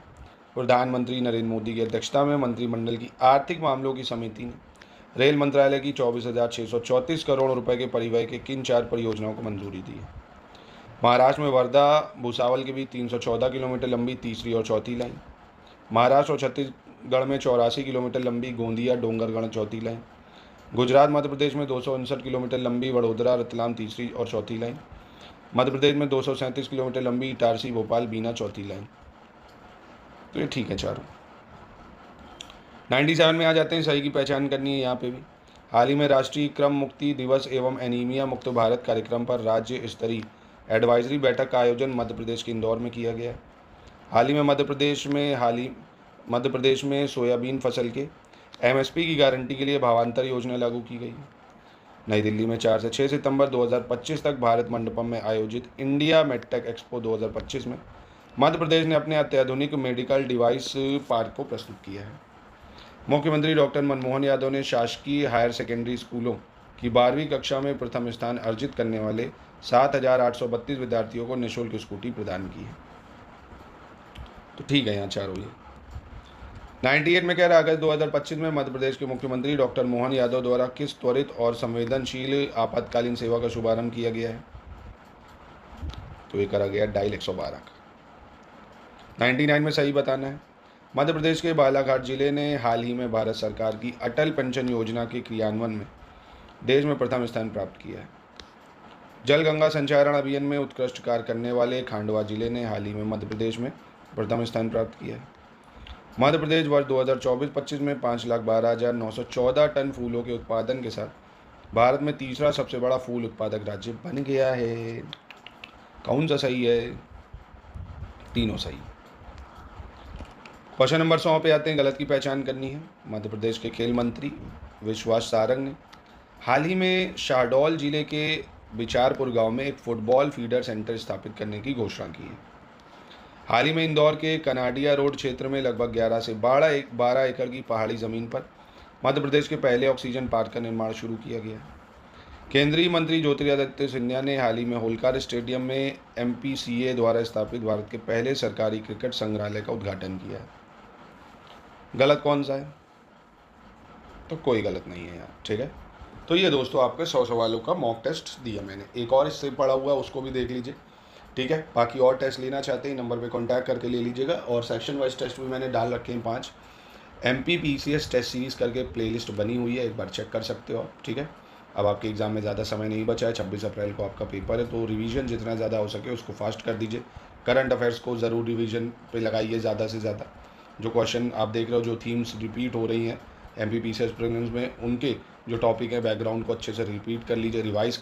प्रधानमंत्री नरेंद्र मोदी की अध्यक्षता में मंत्रिमंडल की आर्थिक मामलों की समिति ने रेल मंत्रालय की 24,634 करोड़ रुपए के परिव्यय के किन 4 परियोजनाओं को मंजूरी दी है? महाराष्ट्र में वर्धा भुसावल के बीच 314 किलोमीटर लंबी तीसरी और चौथी लाइन। महाराष्ट्र और छत्तीसगढ़ में 84 किलोमीटर लंबी गोंदिया डोंगरगढ़ चौथी लाइन। गुजरात मध्य प्रदेश में 259 किलोमीटर लंबी वडोदरा रतलाम तीसरी और चौथी लाइन। मध्य प्रदेश में 237 किलोमीटर लंबी इटारसी भोपाल बीना चौथी लाइन। तो ये ठीक है चारों। 97 में आ जाते हैं, सही की पहचान करनी है यहाँ पे भी। हाल ही में राष्ट्रीय क्रम मुक्ति दिवस एवं एनीमिया मुक्त भारत कार्यक्रम पर राज्य स्तरीय एडवाइजरी बैठक का आयोजन मध्य प्रदेश के इंदौर में किया गया है। हाल ही में मध्य प्रदेश में सोयाबीन फसल के एमएसपी की गारंटी के लिए भावांतर योजना लागू की गई है। नई दिल्ली में 4 से 6 सितंबर 2025 तक भारत मंडपम में आयोजित इंडिया मेडटेक एक्सपो 2025 में मध्य प्रदेश ने अपने अत्याधुनिक मेडिकल डिवाइस पार्क को प्रस्तुत किया है। मुख्यमंत्री डॉक्टर मनमोहन यादव ने शासकीय हायर सेकेंडरी स्कूलों की 12वीं कक्षा में प्रथम स्थान अर्जित करने वाले 7,832 विद्यार्थियों को निःशुल्क स्कूटी प्रदान की है। तो ठीक है यहाँ चारों ये। 98 में कह रहा अगस्त 2025 में मध्य प्रदेश के मुख्यमंत्री डॉक्टर मोहन यादव द्वारा किस त्वरित और संवेदनशील आपातकालीन सेवा का शुभारंभ किया गया है? तो ये करा गया डायल 112 का। 99 में सही बताना है। मध्य प्रदेश के बालाघाट जिले ने हाल ही में भारत सरकार की अटल पेंशन योजना के क्रियान्वयन में देश में प्रथम स्थान प्राप्त किया है। जल गंगा संचारण अभियान में उत्कृष्ट कार्य करने वाले खांडवा जिले ने हाल ही में मध्य प्रदेश में प्रथम स्थान प्राप्त किया है। मध्य प्रदेश वर्ष 2024-25 में 5,12,914 टन फूलों के उत्पादन के साथ भारत में तीसरा सबसे बड़ा फूल उत्पादक राज्य बन गया है। कौन सा सही है? तीनों सही। क्वेश्चन नंबर 100 पे आते हैं, गलत की पहचान करनी है। मध्य प्रदेश के खेल मंत्री विश्वास सारंग ने हाल ही में शाहडोल जिले के बिचारपुर गांव में एक फुटबॉल फीडर सेंटर स्थापित करने की घोषणा की है। हाल ही में इंदौर के कनाडिया रोड क्षेत्र में लगभग 11 से 12 एकड़ की पहाड़ी ज़मीन पर मध्य प्रदेश के पहले ऑक्सीजन पार्क का निर्माण शुरू किया गया। केंद्रीय मंत्री ज्योतिरादित्य सिंधिया ने हाल ही में होलकर स्टेडियम में MPCA द्वारा स्थापित भारत के पहले सरकारी क्रिकेट संग्रहालय का उद्घाटन किया है। गलत कौन सा है? तो कोई गलत नहीं है यार, ठीक है। तो ये दोस्तों आपके 100 सवालों का मॉक टेस्ट दिया मैंने। एक और इससे पढ़ा हुआ है, उसको भी देख लीजिए, ठीक है। बाकी और टेस्ट लेना चाहते हैं नंबर पे कांटेक्ट करके ले लीजिएगा। और सेक्शन वाइज टेस्ट भी मैंने डाल रखे हैं 5। MPPCS टेस्ट सीरीज़ करके प्लेलिस्ट बनी हुई है, एक बार चेक कर सकते हो आप, ठीक है। अब आपके एग्ज़ाम में ज़्यादा समय नहीं बचा है, 26 अप्रैल को आपका पेपर है, तो रिवीजन जितना ज़्यादा हो सके उसको फास्ट कर दीजिए। करंट अफेयर्स को ज़रूर रिवीजन पे लगाइए ज़्यादा से ज़्यादा। जो क्वेश्चन आप देख रहे हो, जो थीम्स रिपीट हो रही हैं MPPCS प्रीलिम्स में, उनके जो टॉपिक है बैकग्राउंड को अच्छे से रिपीट कर लीजिए, रिवाइज़